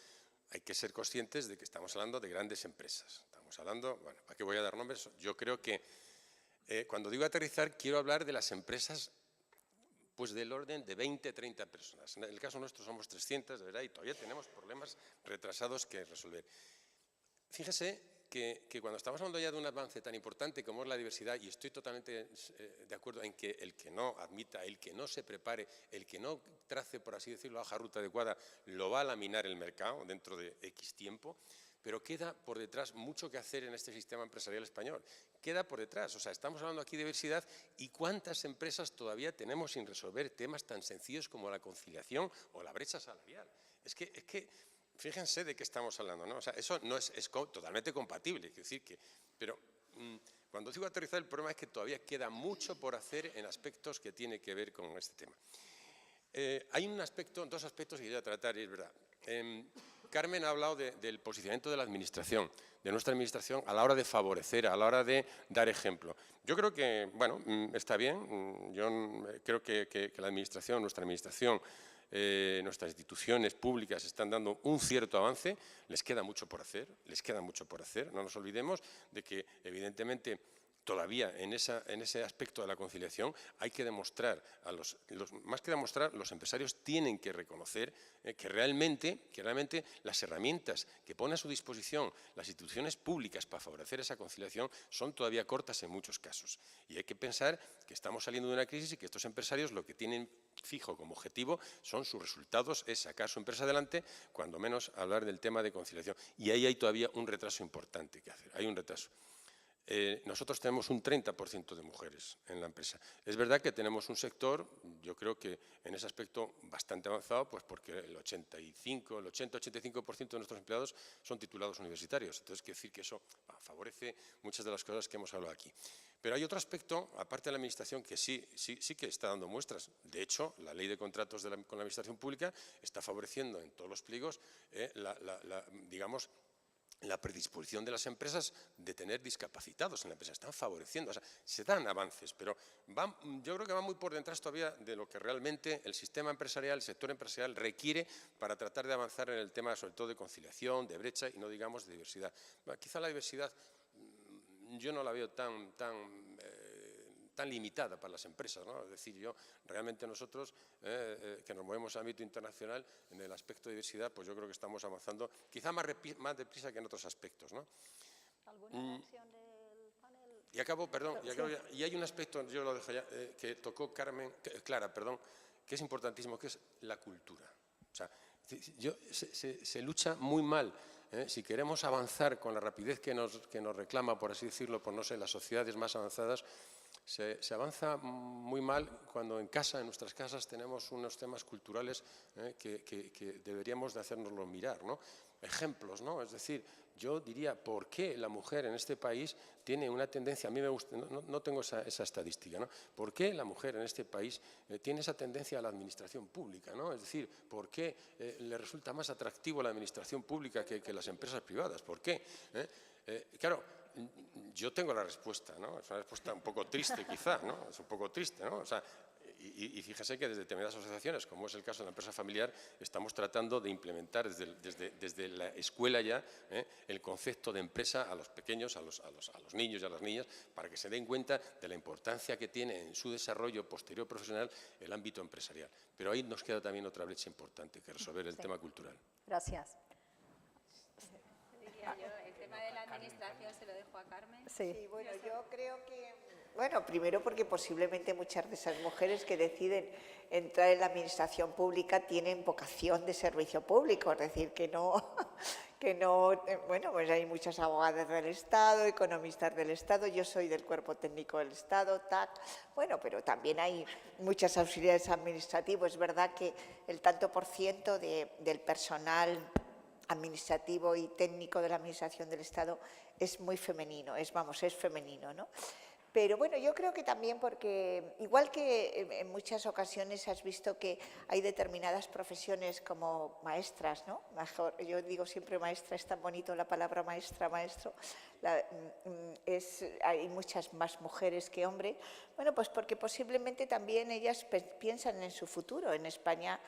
hay que ser conscientes de que estamos hablando de grandes empresas. Estamos hablando, bueno, ¿para qué voy a dar nombres? Yo creo que cuando digo aterrizar, quiero hablar de las empresas pues del orden de 20, 30 personas. En el caso nuestro somos 300, de verdad, y todavía tenemos problemas retrasados que resolver. Fíjese que cuando estamos hablando ya de un avance tan importante como es la diversidad, y estoy totalmente de acuerdo en que el que no admita, el que no se prepare, el que no trace, por así decirlo, la hoja ruta adecuada, lo va a laminar el mercado dentro de X tiempo, pero queda por detrás mucho que hacer en este sistema empresarial español. Queda por detrás, o sea, estamos hablando aquí de diversidad y cuántas empresas todavía tenemos sin resolver temas tan sencillos como la conciliación o la brecha salarial. Es que fíjense de qué estamos hablando, ¿no? O sea, eso no es totalmente compatible, quiero decir que, pero cuando digo aterrizar, el problema es que todavía queda mucho por hacer en aspectos que tienen que ver con este tema. Hay dos aspectos que quería tratar, y es verdad. Carmen ha hablado del posicionamiento de la Administración, de nuestra Administración, a la hora de favorecer, a la hora de dar ejemplo. Yo creo que, bueno, está bien. Yo creo que la Administración, nuestra Administración, nuestras instituciones públicas están dando un cierto avance. Les queda mucho por hacer, No nos olvidemos de que, evidentemente, todavía en ese aspecto de la conciliación hay que demostrar, más que demostrar, los empresarios tienen que reconocer que realmente las herramientas que ponen a su disposición las instituciones públicas para favorecer esa conciliación son todavía cortas en muchos casos. Y hay que pensar que estamos saliendo de una crisis y que estos empresarios lo que tienen fijo como objetivo son sus resultados, es sacar su empresa adelante, cuando menos hablar del tema de conciliación. Y ahí hay todavía un retraso importante que hacer, hay un retraso. Nosotros tenemos un 30% de mujeres en la empresa. Es verdad que tenemos un sector, yo creo que en ese aspecto bastante avanzado, pues porque el 80-85% de nuestros empleados son titulados universitarios. Entonces, quiero decir que eso favorece muchas de las cosas que hemos hablado aquí. Pero hay otro aspecto, aparte de la Administración, que sí que está dando muestras. De hecho, la Ley de Contratos con la Administración Pública está favoreciendo en todos los pliegos, digamos, la predisposición de las empresas de tener discapacitados en la empresa. Están favoreciendo, o sea, se dan avances, pero yo creo que va muy por detrás todavía de lo que realmente el sistema empresarial, el sector empresarial requiere para tratar de avanzar en el tema, sobre todo de conciliación, de brecha y no digamos de diversidad. Bueno, quizá la diversidad yo no la veo tan limitada para las empresas, ¿no? Es decir, realmente nosotros, que nos movemos a ámbito internacional, en el aspecto de diversidad, pues yo creo que estamos avanzando quizá más deprisa que en otros aspectos, ¿no? ¿Alguna reacción del panel? Y acabo, perdón, y hay un aspecto, yo lo dejo ya, que tocó Clara, que es importantísimo, que es la cultura. O sea, se lucha muy mal. Si queremos avanzar con la rapidez que nos reclama, por así decirlo, por no sé, las sociedades más avanzadas, se avanza muy mal cuando en casa, en nuestras casas, tenemos unos temas culturales que deberíamos de hacérnoslo mirar, ¿no? Ejemplos, ¿no? Es decir, yo diría, ¿por qué la mujer en este país tiene una tendencia? A mí me gusta, no tengo esa estadística, ¿no? ¿Por qué la mujer en este país tiene esa tendencia a la administración pública, ¿no? Es decir, ¿por qué le resulta más atractivo la administración pública que las empresas privadas? ¿Por qué? Claro, yo tengo la respuesta, ¿no? Es una respuesta un poco triste quizá, ¿no? Es un poco triste, ¿no? O sea, y fíjese que desde determinadas asociaciones, como es el caso de la empresa familiar, estamos tratando de implementar desde la escuela ya el concepto de empresa a los pequeños, a los niños y a las niñas, para que se den cuenta de la importancia que tiene en su desarrollo posterior profesional el ámbito empresarial. Pero ahí nos queda también otra brecha importante que resolver, el tema cultural. Gracias. El tema de la administración se lo dejo a Carmen. Sí, bueno, yo creo que, bueno, primero porque posiblemente muchas de esas mujeres que deciden entrar en la administración pública tienen vocación de servicio público, es decir, que no, bueno, pues hay muchas abogadas del Estado, economistas del Estado, yo soy del cuerpo técnico del Estado, TAC, bueno, pero también hay muchas auxiliares administrativos, es verdad que el tanto por ciento del personal administrativo y técnico de la Administración del Estado es muy femenino, es femenino, ¿no? Pero bueno, yo creo que también porque, igual que en muchas ocasiones has visto que hay determinadas profesiones como maestras, ¿no? Mejor, yo digo siempre maestra, es tan bonito la palabra maestra, maestro, hay muchas más mujeres que hombres, bueno, pues porque posiblemente también ellas piensan en su futuro. En España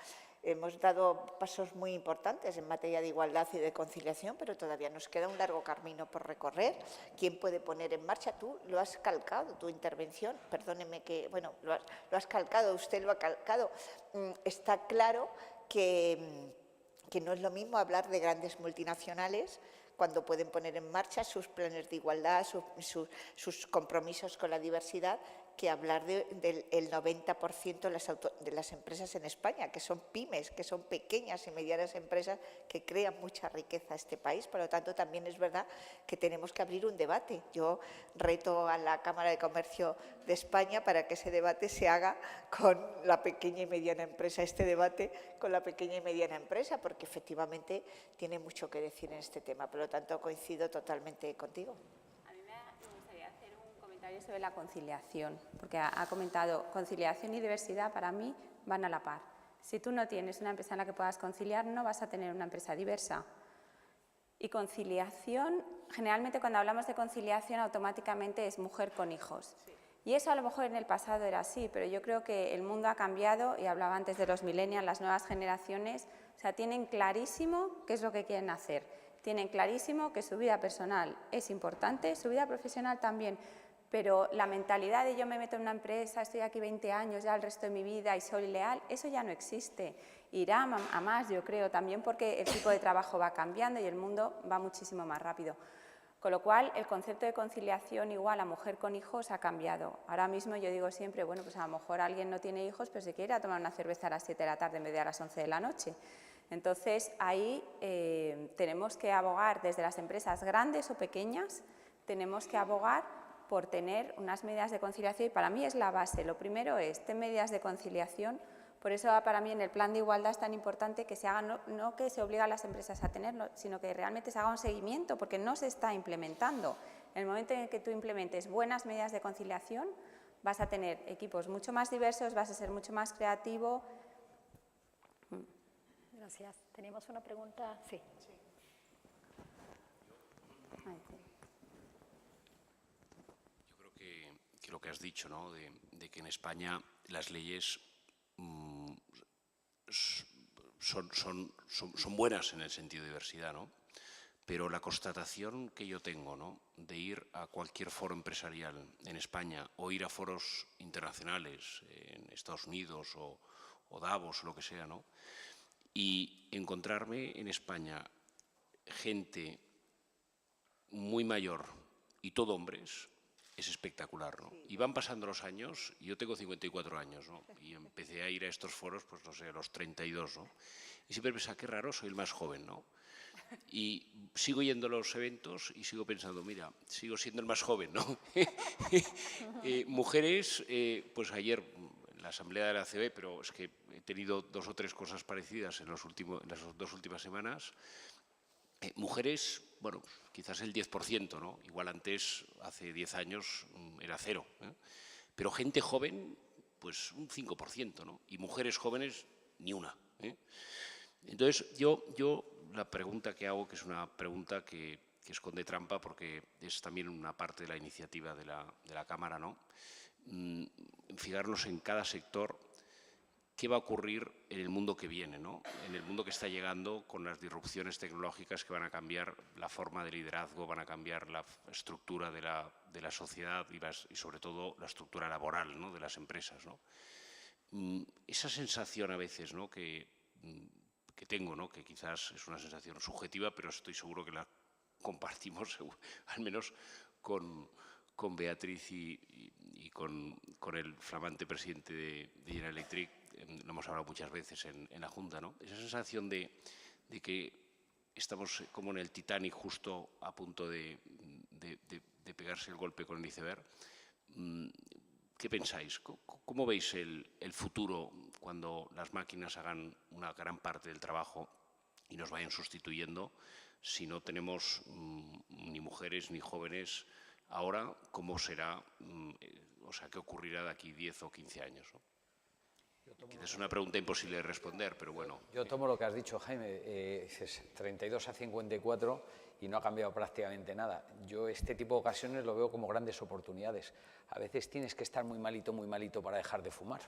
hemos dado pasos muy importantes en materia de igualdad y de conciliación, pero todavía nos queda un largo camino por recorrer. ¿Quién puede poner en marcha? Tú lo has calcado, tu intervención, perdóneme que, bueno, lo has calcado, usted lo ha calcado. Está claro que no es lo mismo hablar de grandes multinacionales cuando pueden poner en marcha sus planes de igualdad, sus compromisos con la diversidad, que hablar del 90% de las empresas en España, que son pymes, que son pequeñas y medianas empresas que crean mucha riqueza a este país. Por lo tanto, también es verdad que tenemos que abrir un debate. Yo reto a la Cámara de Comercio de España para que ese debate se haga con la pequeña y mediana empresa, con la pequeña y mediana empresa, porque efectivamente tiene mucho que decir en este tema. Por lo tanto, coincido totalmente contigo. Me gustaría hacer un comentario sobre la conciliación, porque ha comentado conciliación y diversidad para mí van a la par. Si tú no tienes una empresa en la que puedas conciliar, no vas a tener una empresa diversa. Y conciliación, generalmente cuando hablamos de conciliación automáticamente es mujer con hijos. Sí. Y eso a lo mejor en el pasado era así, pero yo creo que el mundo ha cambiado y hablaba antes de los millennials, las nuevas generaciones, o sea, tienen clarísimo qué es lo que quieren hacer. Tienen clarísimo que su vida personal es importante, su vida profesional también, pero la mentalidad de yo me meto en una empresa, estoy aquí 20 años ya el resto de mi vida y soy leal, eso ya no existe. Irá a más, yo creo, también porque el tipo de trabajo va cambiando y el mundo va muchísimo más rápido. Con lo cual, el concepto de conciliación igual a mujer con hijos ha cambiado. Ahora mismo yo digo siempre, bueno, pues a lo mejor alguien no tiene hijos, pero se quiere ir a tomar una cerveza a las 7 de la tarde en vez de a las 11 de la noche. Entonces, ahí tenemos que abogar desde las empresas grandes o pequeñas, tenemos que abogar por tener unas medidas de conciliación y para mí es la base. Lo primero es tener medidas de conciliación, por eso para mí en el plan de igualdad es tan importante que se haga, no que se obligue a las empresas a tenerlo, sino que realmente se haga un seguimiento porque no se está implementando. En el momento en el que tú implementes buenas medidas de conciliación, vas a tener equipos mucho más diversos, vas a ser mucho más creativo. Gracias. ¿Tenemos una pregunta? Sí. Yo creo que lo que has dicho, ¿no? de que en España las leyes son buenas en el sentido de diversidad, ¿no? Pero la constatación que yo tengo, ¿no? de ir a cualquier foro empresarial en España o ir a foros internacionales en Estados Unidos o Davos o lo que sea, ¿no? y encontrarme en España gente muy mayor y todo hombres es espectacular, ¿no? Y van pasando los años, y yo tengo 54 años, ¿no? Y empecé a ir a estos foros, pues no sé, a los 32, ¿no? Y siempre pensaba, qué raro, soy el más joven, ¿no? Y sigo yendo a los eventos y sigo pensando, mira, sigo siendo el más joven, ¿no? Mujeres, pues ayer en la asamblea de la COE, pero es que he tenido 2 o 3 cosas parecidas en las 2 últimas semanas. Mujeres, bueno, quizás el 10%, ¿no? Igual antes, hace 10 años, era 0, ¿eh? Pero gente joven, pues un 5%, ¿no? Y mujeres jóvenes, ni una, ¿eh? Entonces, yo la pregunta que hago, que es una pregunta que esconde trampa porque es también una parte de la iniciativa de la Cámara, ¿no? Fijarnos en cada sector qué va a ocurrir en el mundo que viene, ¿no? En el mundo que está llegando con las disrupciones tecnológicas que van a cambiar la forma de liderazgo, van a cambiar la estructura de la sociedad y sobre todo la estructura laboral, ¿no?, de las empresas, ¿no? Esa sensación a veces, ¿no?, que tengo, ¿no?, que quizás es una sensación subjetiva, pero estoy seguro que la compartimos, al menos con Beatriz y con el flamante presidente de General Electric, lo hemos hablado muchas veces en la Junta, ¿no? Esa sensación de que estamos como en el Titanic justo a punto de pegarse el golpe con el iceberg. ¿Qué pensáis? ¿Cómo veis el futuro cuando las máquinas hagan una gran parte del trabajo y nos vayan sustituyendo si no tenemos ni mujeres ni jóvenes ahora? ¿Cómo será? O sea, ¿qué ocurrirá de aquí 10 o 15 años, ¿no? Quizás es una pregunta imposible de responder, pero bueno. Yo tomo lo que has dicho, Jaime, dices 32 a 54 y no ha cambiado prácticamente nada. Yo este tipo de ocasiones lo veo como grandes oportunidades. A veces tienes que estar muy malito para dejar de fumar,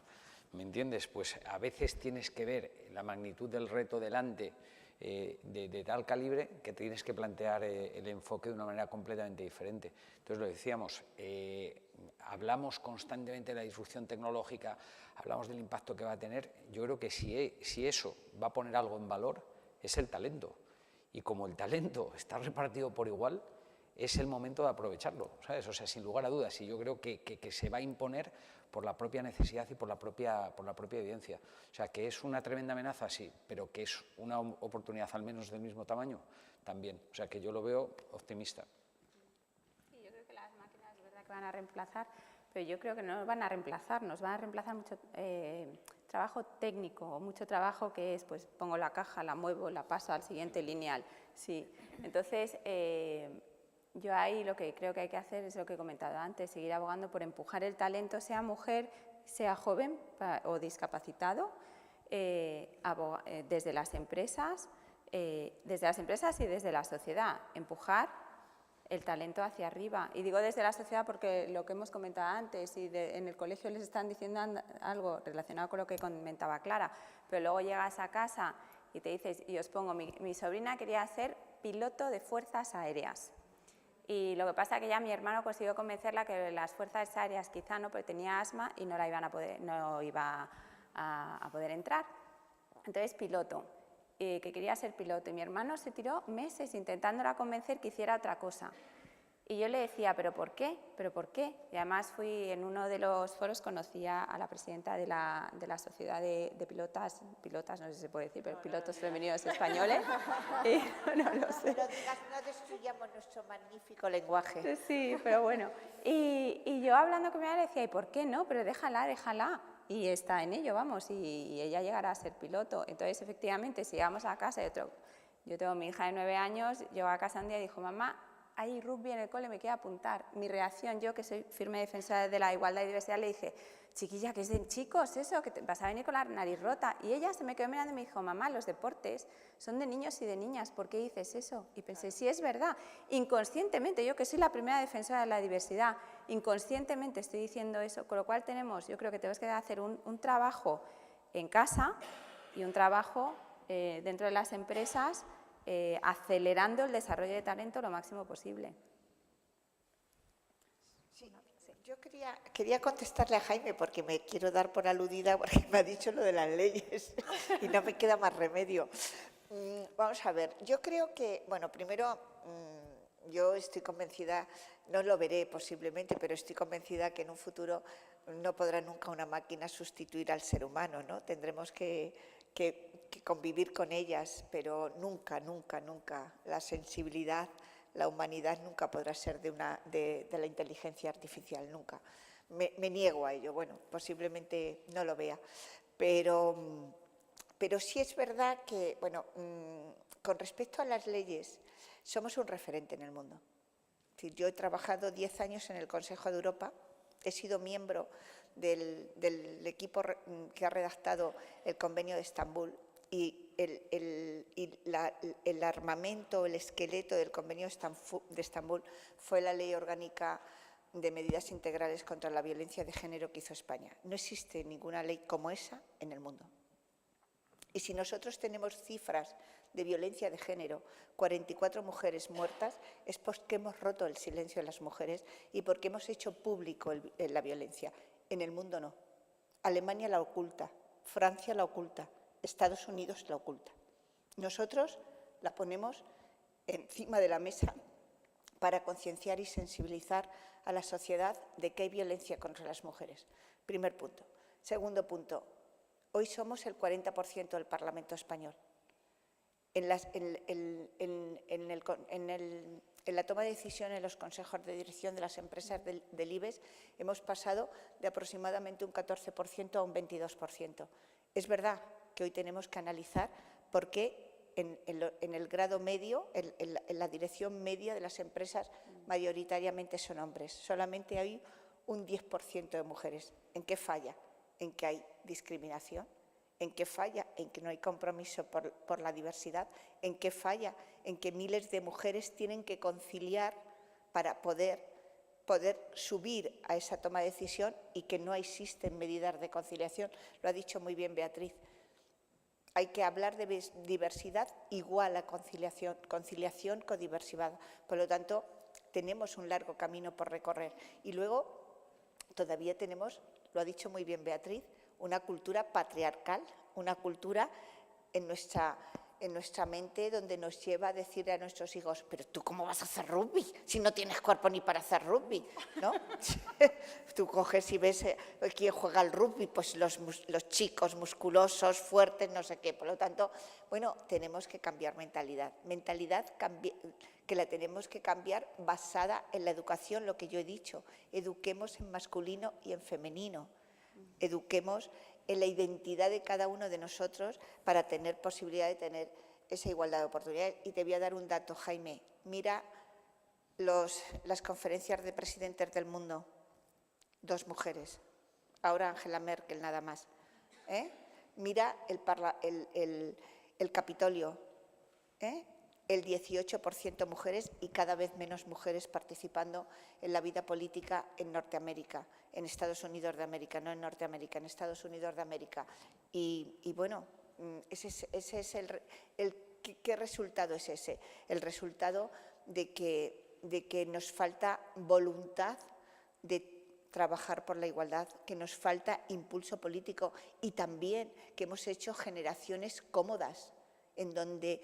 ¿me entiendes? Pues a veces tienes que ver la magnitud del reto delante de tal calibre que tienes que plantear el enfoque de una manera completamente diferente. Entonces, lo decíamos, hablamos constantemente de la disrupción tecnológica, hablamos del impacto que va a tener. Yo creo que si eso va a poner algo en valor, es el talento. Y como el talento está repartido por igual, es el momento de aprovecharlo, ¿sabes? O sea, sin lugar a dudas, y yo creo que se va a imponer por la propia necesidad y por la propia evidencia. O sea, que es una tremenda amenaza, sí, pero que es una oportunidad al menos del mismo tamaño, también. O sea, que yo lo veo optimista. Sí, yo creo que las máquinas es verdad que van a reemplazar, pero yo creo que no nos van a reemplazar, nos van a reemplazar mucho trabajo técnico, mucho trabajo que es, pues pongo la caja, la muevo, la paso al siguiente lineal. Sí, entonces yo ahí lo que creo que hay que hacer es lo que he comentado antes, seguir abogando por empujar el talento, sea mujer, sea joven o discapacitado, desde las empresas y desde la sociedad, empujar el talento hacia arriba. Y digo desde la sociedad porque lo que hemos comentado antes, y en el colegio les están diciendo algo relacionado con lo que comentaba Clara, pero luego llegas a casa y te dices, y os pongo, mi sobrina quería ser piloto de fuerzas aéreas. Y lo que pasa es que ya mi hermano consiguió convencerla que las fuerzas aéreas quizá no, pero tenía asma y no iba a poder entrar. Entonces, piloto, que quería ser piloto. Y mi hermano se tiró meses intentándola convencer que hiciera otra cosa. Y yo le decía, ¿pero por qué? ¿Pero por qué? Y además fui en uno de los foros, conocía a la presidenta de la sociedad de pilotas, no sé si se puede decir, pero pilotos femeninos españoles. Y, no lo sé. Pero digas, no destruyamos nuestro magnífico lenguaje. Sí, pero bueno. Y yo hablando con mi madre decía, ¿y por qué no? Pero déjala. Y está en ello, vamos, y ella llegará a ser piloto. Entonces, efectivamente, si llegamos a casa, yo tengo mi hija de 9 años, llegó a casa un día y dijo, mamá, hay rugby en el cole, me quiero apuntar. Mi reacción, yo que soy firme defensora de la igualdad y diversidad, le dije, chiquilla, que es de chicos eso, que vas a venir con la nariz rota. Y ella se me quedó mirando y me dijo, mamá, los deportes son de niños y de niñas, ¿por qué dices eso? Y pensé, sí, es verdad. Inconscientemente, yo que soy la primera defensora de la diversidad, inconscientemente estoy diciendo eso, con lo cual yo creo que tenemos que hacer un trabajo en casa y un trabajo dentro de las empresas, acelerando el desarrollo de talento lo máximo posible. Sí, yo quería contestarle a Jaime porque me quiero dar por aludida porque me ha dicho lo de las leyes y no me queda más remedio. Vamos a ver, yo creo que, bueno, primero yo estoy convencida, no lo veré posiblemente, pero estoy convencida que en un futuro no podrá nunca una máquina sustituir al ser humano, ¿no? Tendremos que convivir con ellas, pero nunca la sensibilidad, la humanidad nunca podrá ser de la inteligencia artificial, nunca. Me niego a ello, bueno, posiblemente no lo vea, pero sí es verdad que, bueno, con respecto a las leyes, somos un referente en el mundo. Yo he trabajado 10 años en el Consejo de Europa, he sido miembro del equipo que ha redactado el Convenio de Estambul y el armamento, el esqueleto del Convenio de Estambul fue la Ley Orgánica de Medidas Integrales contra la Violencia de Género que hizo España. No existe ninguna ley como esa en el mundo. Y si nosotros tenemos cifras de violencia de género, 44 mujeres muertas, es porque hemos roto el silencio de las mujeres y porque hemos hecho público la violencia. En el mundo no. Alemania la oculta, Francia la oculta, Estados Unidos la oculta. Nosotros la ponemos encima de la mesa para concienciar y sensibilizar a la sociedad de que hay violencia contra las mujeres. Primer punto. Segundo punto. Hoy somos el 40% del Parlamento español. En la toma de decisión en los consejos de dirección de las empresas del IBEX hemos pasado de aproximadamente un 14% a un 22%. Es verdad que hoy tenemos que analizar por qué en el grado medio, en la dirección media de las empresas, mayoritariamente son hombres. Solamente hay un 10% de mujeres. ¿En qué falla? En que hay discriminación. ¿En qué falla? En que no hay compromiso por la diversidad. ¿En qué falla? En que miles de mujeres tienen que conciliar para poder subir a esa toma de decisión y que no existen medidas de conciliación. Lo ha dicho muy bien Beatriz. Hay que hablar de diversidad igual a conciliación, conciliación con diversidad. Por lo tanto, tenemos un largo camino por recorrer. Y luego, todavía tenemos, lo ha dicho muy bien Beatriz, una cultura patriarcal, una cultura en nuestra mente donde nos lleva a decir a nuestros hijos, pero ¿tú cómo vas a hacer rugby si no tienes cuerpo ni para hacer rugby? ¿No? Tú coges y ves quién juega al rugby, pues los chicos musculosos, fuertes, no sé qué. Por lo tanto, bueno, tenemos que cambiar mentalidad. Mentalidad que la tenemos que cambiar basada en la educación, lo que yo he dicho. Eduquemos en masculino y en femenino. Eduquemos en la identidad de cada uno de nosotros para tener posibilidad de tener esa igualdad de oportunidades. Y te voy a dar un dato, Jaime. Mira las conferencias de presidentes del mundo. 2 mujeres. Ahora Angela Merkel, nada más. Mira el Capitolio. El 18% mujeres y cada vez menos mujeres participando en la vida política en Norteamérica, en Estados Unidos de América, no en Norteamérica, en Estados Unidos de América. Y bueno, ese es ¿qué resultado es ese? El resultado de que nos falta voluntad de trabajar por la igualdad, que nos falta impulso político y también que hemos hecho generaciones cómodas, en donde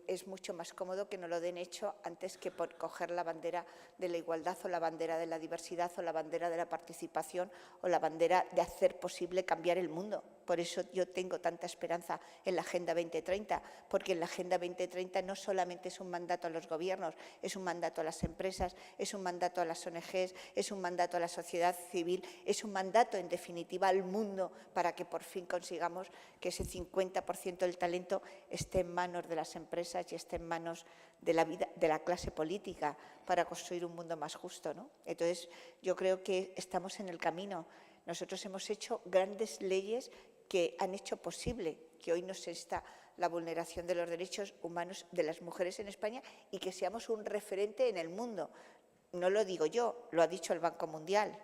es mucho más cómodo que nos lo den hecho antes que por coger la bandera de la igualdad o la bandera de la diversidad o la bandera de la participación o la bandera de hacer posible cambiar el mundo. Por eso yo tengo tanta esperanza en la Agenda 2030, porque en la Agenda 2030 no solamente es un mandato a los gobiernos, es un mandato a las empresas, es un mandato a las ONGs, es un mandato a la sociedad civil, es un mandato, en definitiva, al mundo para que por fin consigamos que ese 50% del talento esté en manos de las empresas y esté en manos de la clase política para construir un mundo más justo, ¿no? Entonces, yo creo que estamos en el camino. Nosotros hemos hecho grandes leyes que han hecho posible que hoy no se está la vulneración de los derechos humanos de las mujeres en España y que seamos un referente en el mundo. No lo digo yo, lo ha dicho el Banco Mundial.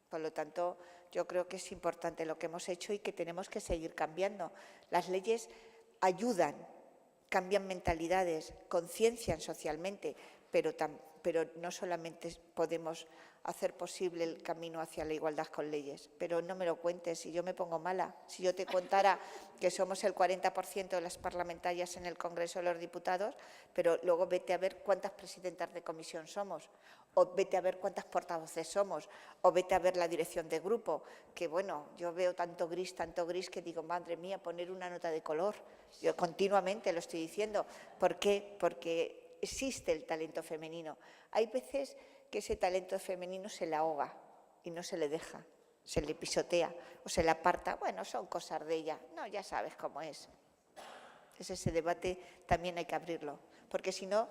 Por lo tanto, yo creo que es importante lo que hemos hecho y que tenemos que seguir cambiando. Las leyes ayudan, cambian mentalidades, conciencian socialmente, pero no solamente podemos hacer posible el camino hacia la igualdad con leyes. Pero no me lo cuentes, si yo me pongo mala. Si yo te contara que somos el 40% de las parlamentarias en el Congreso de los Diputados, pero luego vete a ver cuántas presidentas de comisión somos, o vete a ver cuántas portavoces somos, o vete a ver la dirección de grupo, que bueno, yo veo tanto gris que digo, madre mía, poner una nota de color. Yo continuamente lo estoy diciendo. ¿Por qué? Porque existe el talento femenino. Hay veces que ese talento femenino se le ahoga y no se le deja, se le pisotea o se le aparta. Bueno, son cosas de ella. No, ya sabes cómo es. Ese debate también hay que abrirlo, porque si no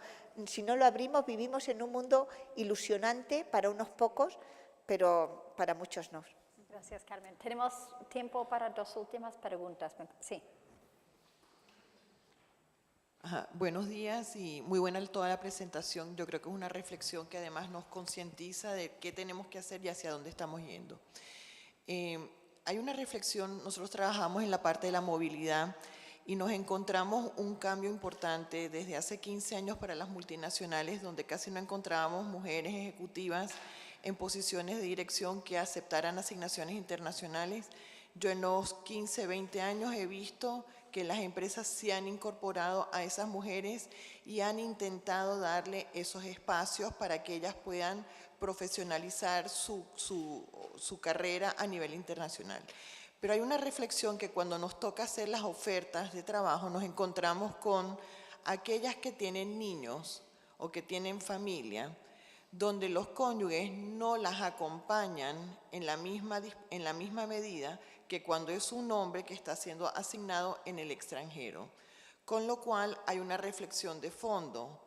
lo abrimos, vivimos en un mundo ilusionante para unos pocos, pero para muchos no. Gracias, Carmen. Tenemos tiempo para 2 últimas preguntas. Sí. Buenos días y muy buena toda la presentación. Yo creo que es una reflexión que además nos concientiza de qué tenemos que hacer y hacia dónde estamos yendo. Hay una reflexión, nosotros trabajamos en la parte de la movilidad y nos encontramos un cambio importante desde hace 15 años para las multinacionales, donde casi no encontrábamos mujeres ejecutivas en posiciones de dirección que aceptaran asignaciones internacionales. Yo en los 15, 20 años he visto que las empresas se han incorporado a esas mujeres y han intentado darle esos espacios para que ellas puedan profesionalizar su carrera a nivel internacional. Pero hay una reflexión que cuando nos toca hacer las ofertas de trabajo nos encontramos con aquellas que tienen niños o que tienen familia, donde los cónyuges no las acompañan en la misma medida que cuando es un hombre que está siendo asignado en el extranjero. Con lo cual hay una reflexión de fondo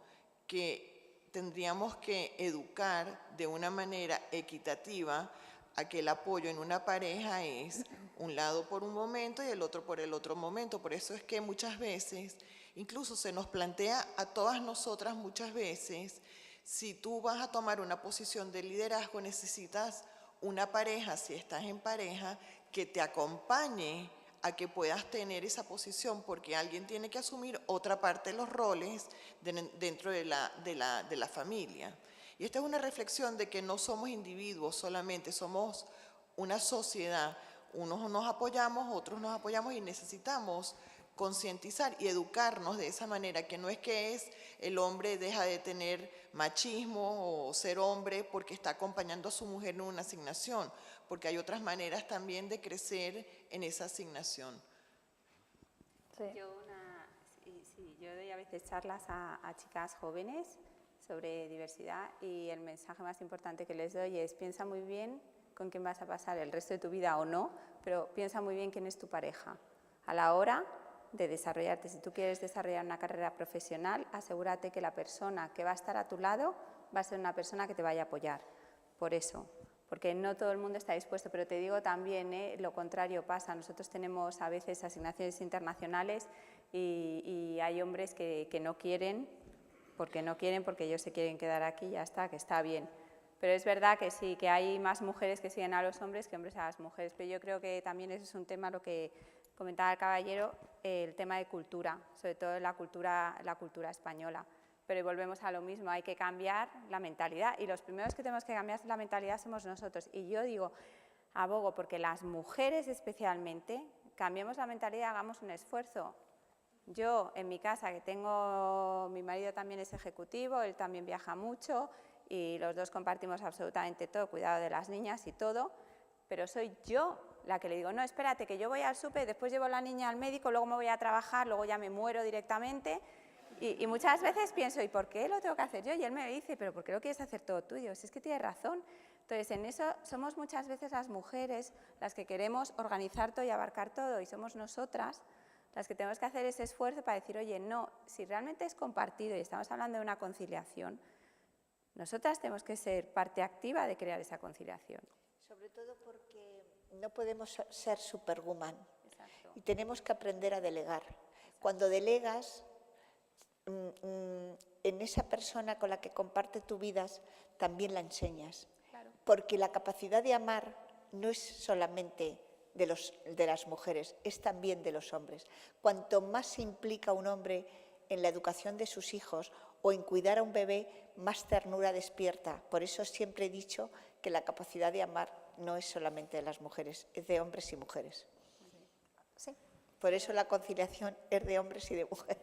que tendríamos que educar de una manera equitativa a que el apoyo en una pareja es un lado por un momento y el otro por el otro momento. Por eso es que muchas veces, incluso se nos plantea a todas nosotras muchas veces, si tú vas a tomar una posición de liderazgo, necesitas una pareja, si estás en pareja, que te acompañe a que puedas tener esa posición, porque alguien tiene que asumir otra parte de los roles dentro de la familia. Y esta es una reflexión de que no somos individuos solamente, somos una sociedad. Unos nos apoyamos, otros nos apoyamos y necesitamos concientizar y educarnos de esa manera, que no es que el hombre deja de tener machismo o ser hombre porque está acompañando a su mujer en una asignación, porque hay otras maneras también de crecer en esa asignación. Sí. Yo doy a veces charlas a chicas jóvenes sobre diversidad y el mensaje más importante que les doy es: piensa muy bien con quién vas a pasar el resto de tu vida o no, pero piensa muy bien quién es tu pareja. A la hora de desarrollarte, si tú quieres desarrollar una carrera profesional, asegúrate que la persona que va a estar a tu lado va a ser una persona que te vaya a apoyar. Por eso, porque no todo el mundo está dispuesto, pero te digo también, lo contrario pasa. Nosotros tenemos a veces asignaciones internacionales y hay hombres que no quieren, porque ellos se quieren quedar aquí y ya está, que está bien. Pero es verdad que sí, que hay más mujeres que siguen a los hombres que hombres a las mujeres, pero yo creo que también ese es un tema, lo que comentaba el caballero, el tema de cultura, sobre todo la cultura española. Pero volvemos a lo mismo, hay que cambiar la mentalidad y los primeros que tenemos que cambiar la mentalidad somos nosotros. Y yo digo, abogo porque las mujeres especialmente cambiemos la mentalidad, hagamos un esfuerzo. Yo en mi casa, que tengo, mi marido también es ejecutivo, él también viaja mucho y los dos compartimos absolutamente todo, cuidado de las niñas y todo, pero soy yo la que le digo, no, espérate, que yo voy al súper, después llevo a la niña al médico, luego me voy a trabajar, luego ya me muero directamente. Y muchas veces pienso, ¿y por qué lo tengo que hacer yo? Y él me dice, ¿pero por qué lo quieres hacer todo tú? Y digo, si es que tienes razón. Entonces, en eso somos muchas veces las mujeres las que queremos organizar todo y abarcar todo, y somos nosotras las que tenemos que hacer ese esfuerzo para decir, oye, no, si realmente es compartido y estamos hablando de una conciliación, nosotras tenemos que ser parte activa de crear esa conciliación. Sobre todo porque no podemos ser superwoman. Exacto. Y tenemos que aprender a delegar. Exacto. Cuando delegas, en esa persona con la que comparte tu vida también la enseñas. Claro. Porque la capacidad de amar no es solamente de las mujeres, es también de los hombres. Cuanto más se implica un hombre en la educación de sus hijos o en cuidar a un bebé, más ternura despierta. Por eso siempre he dicho que la capacidad de amar no es solamente de las mujeres, es de hombres y mujeres. Sí. Por eso la conciliación es de hombres y de mujeres.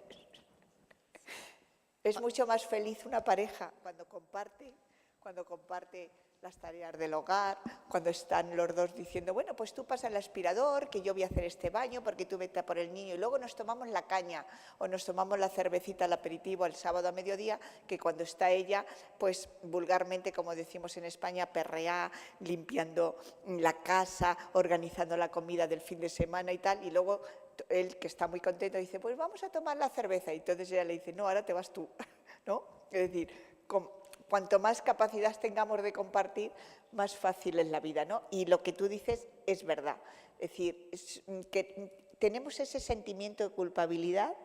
Es mucho más feliz una pareja cuando comparte las tareas del hogar, cuando están los dos diciendo, bueno, pues tú pasa el aspirador, que yo voy a hacer este baño, porque tú vete a por el niño, y luego nos tomamos la caña o nos tomamos la cervecita, el aperitivo el sábado a mediodía, que cuando está ella, pues vulgarmente, como decimos en España, perrea, limpiando la casa, organizando la comida del fin de semana y tal, y luego él, que está muy contento, dice, pues vamos a tomar la cerveza, y entonces ella le dice, no, ahora te vas tú, ¿no? Es decir, cuanto más capacidad tengamos de compartir, más fácil es la vida, ¿no? Y lo que tú dices es verdad. Es decir, que tenemos ese sentimiento de culpabilidad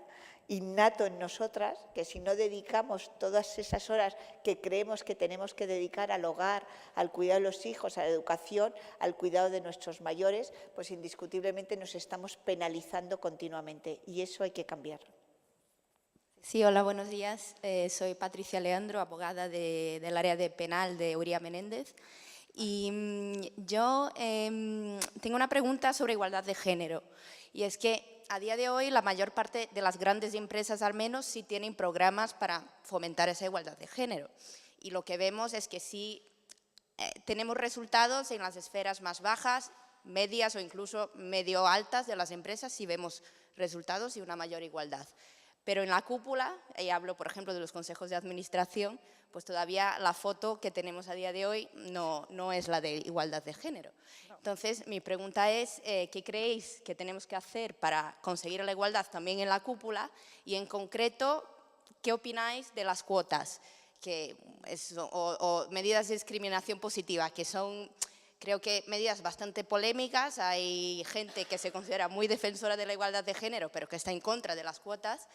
innato en nosotras, que si no dedicamos todas esas horas que creemos que tenemos que dedicar al hogar, al cuidado de los hijos, a la educación, al cuidado de nuestros mayores, pues indiscutiblemente nos estamos penalizando continuamente y eso hay que cambiarlo. Sí, hola, buenos días. Soy Patricia Leandro, abogada del área de penal de Uría Menéndez. Y yo tengo una pregunta sobre igualdad de género. Y es que a día de hoy la mayor parte de las grandes empresas al menos sí tienen programas para fomentar esa igualdad de género. Y lo que vemos es que sí tenemos resultados en las esferas más bajas, medias o incluso medio altas de las empresas, sí vemos resultados y una mayor igualdad. Pero en la cúpula, y hablo por ejemplo de los consejos de administración, pues todavía la foto que tenemos a día de hoy no es la de igualdad de género. Entonces, mi pregunta es, ¿qué creéis que tenemos que hacer para conseguir la igualdad también en la cúpula? Y en concreto, ¿qué opináis de las cuotas o medidas de discriminación positiva, que son, creo que, medidas bastante polémicas? Hay gente que se considera muy defensora de la igualdad de género, pero que está en contra de las cuotas.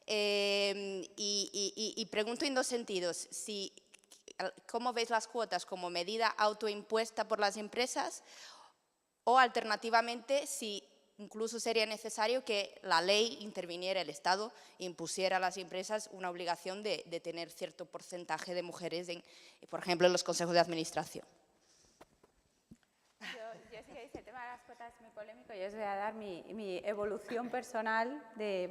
Y pregunto en dos sentidos, ¿cómo veis las cuotas como medida autoimpuesta por las empresas? O alternativamente, si incluso sería necesario que la ley interviniera, el Estado impusiera a las empresas una obligación de tener cierto porcentaje de mujeres, por ejemplo, en los consejos de administración. Yo sí que dice, el tema de las cuotas es muy polémico. Yo os voy a dar mi evolución personal de,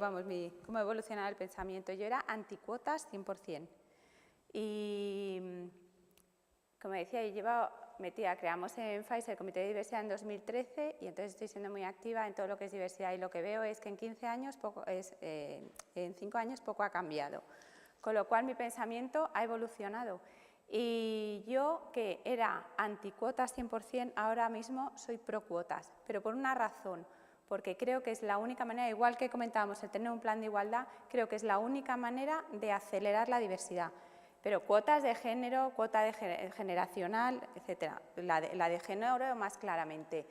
cómo evolucionaba el pensamiento. Yo era anticuotas 100%. Y, como decía, yo creamos en Pfizer el Comité de Diversidad en 2013 y entonces estoy siendo muy activa en todo lo que es diversidad y lo que veo es que en 15 años en 5 años poco ha cambiado. Con lo cual mi pensamiento ha evolucionado. Y yo, que era anticuotas 100%, ahora mismo soy pro cuotas, pero por una razón, porque creo que es la única manera, igual que comentábamos, el tener un plan de igualdad, creo que es la única manera de acelerar la diversidad. Pero cuotas de género, cuota generacional, etcétera. La de género más claramente.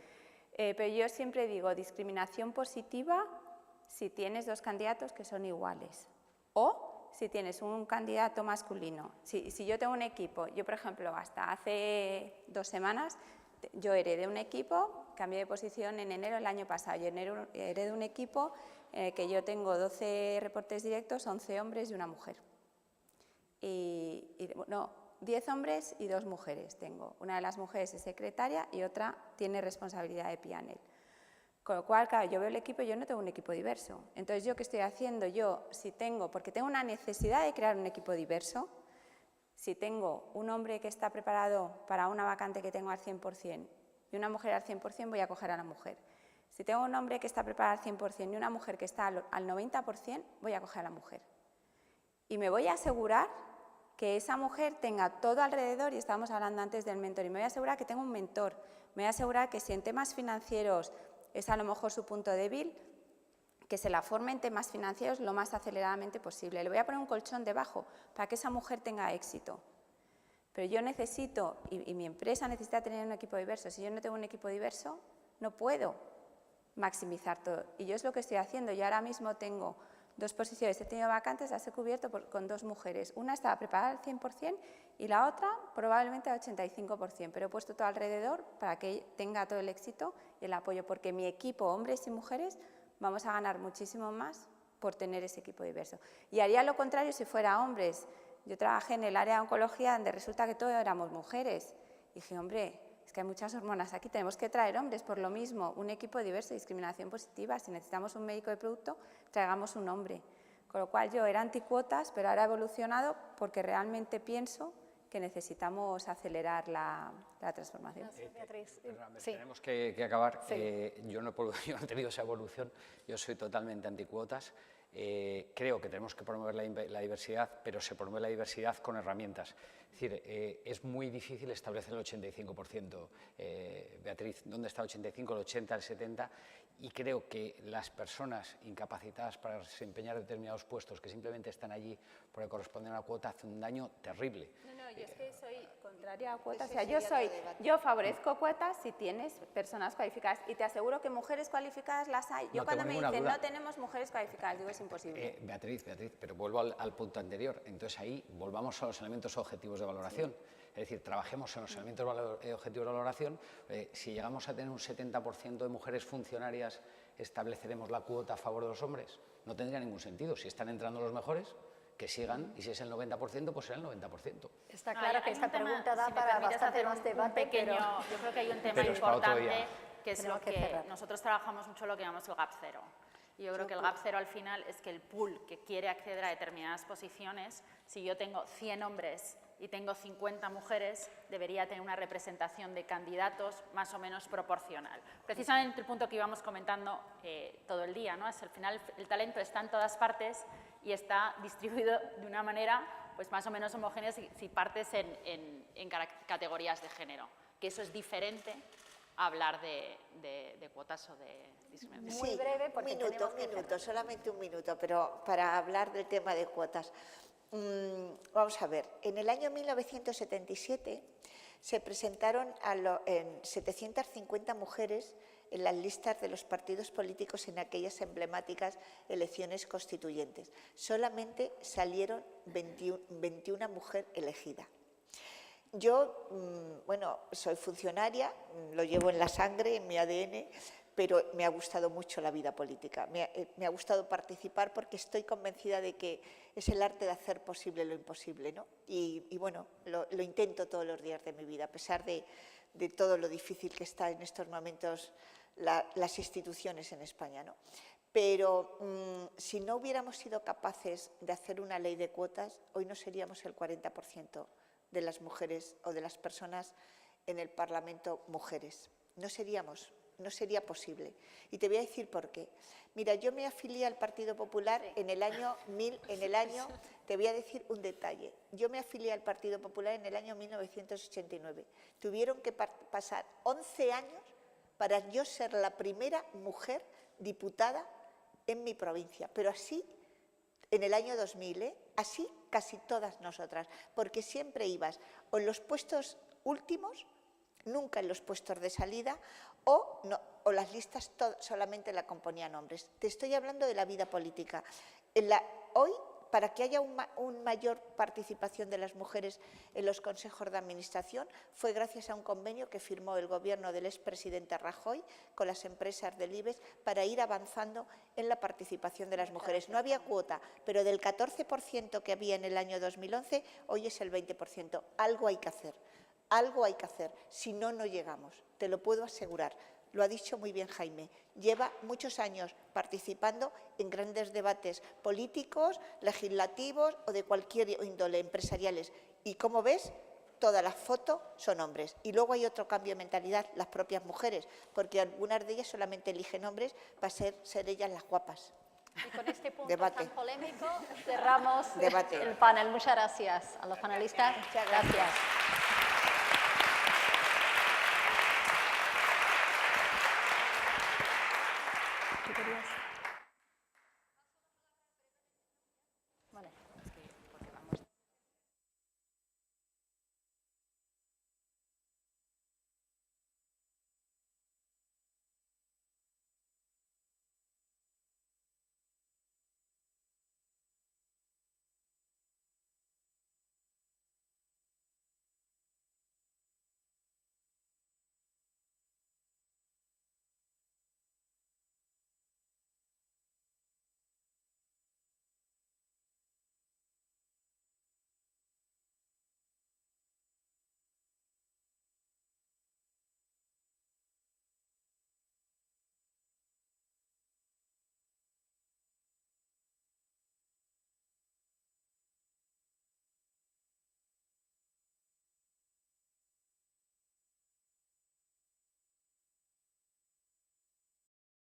Pero yo siempre digo discriminación positiva si tienes dos candidatos que son iguales o si tienes un candidato masculino. Si yo tengo un equipo, yo por ejemplo hasta hace 2 semanas yo heredé un equipo, cambié de posición en enero del año pasado, yo heredé un equipo que yo tengo 12 reportes directos, 11 hombres y una mujer. 10 hombres y 2 mujeres tengo. Una de las mujeres es secretaria y otra tiene responsabilidad de PNL. Con lo cual, claro, yo veo el equipo y yo no tengo un equipo diverso. Entonces, ¿yo qué estoy haciendo? Porque tengo una necesidad de crear un equipo diverso, si tengo un hombre que está preparado para una vacante que tengo al 100% y una mujer al 100%, voy a coger a la mujer. Si tengo un hombre que está preparado al 100% y una mujer que está al 90%, voy a coger a la mujer. Y me voy a asegurar que esa mujer tenga todo alrededor, y estábamos hablando antes del mentor, y me voy a asegurar que tenga un mentor, me voy a asegurar que si en temas financieros es a lo mejor su punto débil, que se la forme en temas financieros lo más aceleradamente posible. Le voy a poner un colchón debajo para que esa mujer tenga éxito. Pero yo necesito, y mi empresa necesita tener un equipo diverso, si yo no tengo un equipo diverso, no puedo maximizar todo. Y yo es lo que estoy haciendo, yo ahora mismo tengo 2 posiciones, he tenido vacantes, las he cubierto con 2 mujeres. Una estaba preparada al 100% y la otra probablemente al 85%, pero he puesto todo alrededor para que tenga todo el éxito y el apoyo, porque mi equipo, hombres y mujeres, vamos a ganar muchísimo más por tener ese equipo diverso. Y haría lo contrario si fuera hombres. Yo trabajé en el área de oncología donde resulta que todos éramos mujeres. Y dije, hombre, es que hay muchas hormonas aquí, tenemos que traer hombres por lo mismo, un equipo diverso, discriminación positiva. Si necesitamos un médico de producto, traigamos un hombre. Con lo cual yo era anticuotas, pero ahora he evolucionado porque realmente pienso que necesitamos acelerar la transformación. Beatriz, Sí. Tenemos que acabar. Sí. Yo no he tenido esa evolución, yo soy totalmente anticuotas. Creo que tenemos que promover la diversidad, pero se promueve la diversidad con herramientas. Es decir, es muy difícil establecer el 85%. Beatriz, ¿dónde está el 85, el 80, el 70? y creo que las personas incapacitadas para desempeñar determinados puestos, que simplemente están allí porque corresponden a una cuota, hacen un daño terrible. No, yo es que soy contraria a cuotas. O sea, yo favorezco cuotas si tienes personas cualificadas y te aseguro que mujeres cualificadas las hay. Yo cuando me dicen no tenemos mujeres cualificadas, digo es imposible. Beatriz, pero vuelvo al punto anterior. Entonces ahí volvamos a los elementos objetivos de valoración. Es decir, trabajemos en los elementos objetivos de valoración. Si llegamos a tener un 70% de mujeres funcionarias, estableceremos la cuota a favor de los hombres. No tendría ningún sentido. Si están entrando los mejores, que sigan, y si es el 90%, pues será el 90%. Está claro que esta pregunta da para bastante más debate, pero yo creo que hay un tema importante, que es lo que nosotros trabajamos mucho, lo que llamamos el gap cero. Y yo creo que el gap cero al final es que el pool que quiere acceder a determinadas posiciones, si yo tengo 100 hombres y tengo 50 mujeres, debería tener una representación de candidatos más o menos proporcional. Precisamente el punto que íbamos comentando todo el día, ¿no? Es al final el talento está en todas partes y está distribuido de una manera pues más o menos homogénea si partes en categorías de género, que eso es diferente a hablar de cuotas o de discriminación. Muy breve, porque solamente un minuto, pero para hablar del tema de cuotas. Vamos a ver, en el año 1977 se presentaron 750 mujeres en las listas de los partidos políticos en aquellas emblemáticas elecciones constituyentes. Solamente salieron 21 mujeres elegidas. Yo, bueno, soy funcionaria, lo llevo en la sangre, en mi ADN, pero me ha gustado mucho la vida política. Me ha gustado participar porque estoy convencida de que es el arte de hacer posible lo imposible, ¿no? Y bueno, lo intento todos los días de mi vida, a pesar de todo lo difícil que está en estos momentos las instituciones en España, ¿no? Pero si no hubiéramos sido capaces de hacer una ley de cuotas, hoy no seríamos el 40% de las mujeres o de las personas en el Parlamento mujeres. No sería posible. Y te voy a decir por qué. Mira, yo me afilié al Partido Popular en el año te voy a decir un detalle. Yo me afilié al Partido Popular en el año 1989. Tuvieron que pasar 11 años para yo ser la primera mujer diputada en mi provincia. Pero así, en el año 2000, así casi todas nosotras, porque siempre ibas o en los puestos últimos, nunca en los puestos de salida, o las listas solamente la componían hombres. Te estoy hablando de la vida política. Hoy, para que haya una mayor participación de las mujeres en los consejos de administración, fue gracias a un convenio que firmó el gobierno del expresidente Rajoy con las empresas del IBEX para ir avanzando en la participación de las mujeres. No había cuota, pero del 14% que había en el año 2011, hoy es el 20%. Algo hay que hacer. Algo hay que hacer, si no, no llegamos, te lo puedo asegurar. Lo ha dicho muy bien Jaime, lleva muchos años participando en grandes debates políticos, legislativos o de cualquier índole, empresariales. Y como ves, todas las fotos son hombres. Y luego hay otro cambio de mentalidad, las propias mujeres, porque algunas de ellas solamente eligen hombres para ser ellas las guapas. Y con este punto tan polémico cerramos el panel. Muchas gracias a los panelistas. Muchas gracias.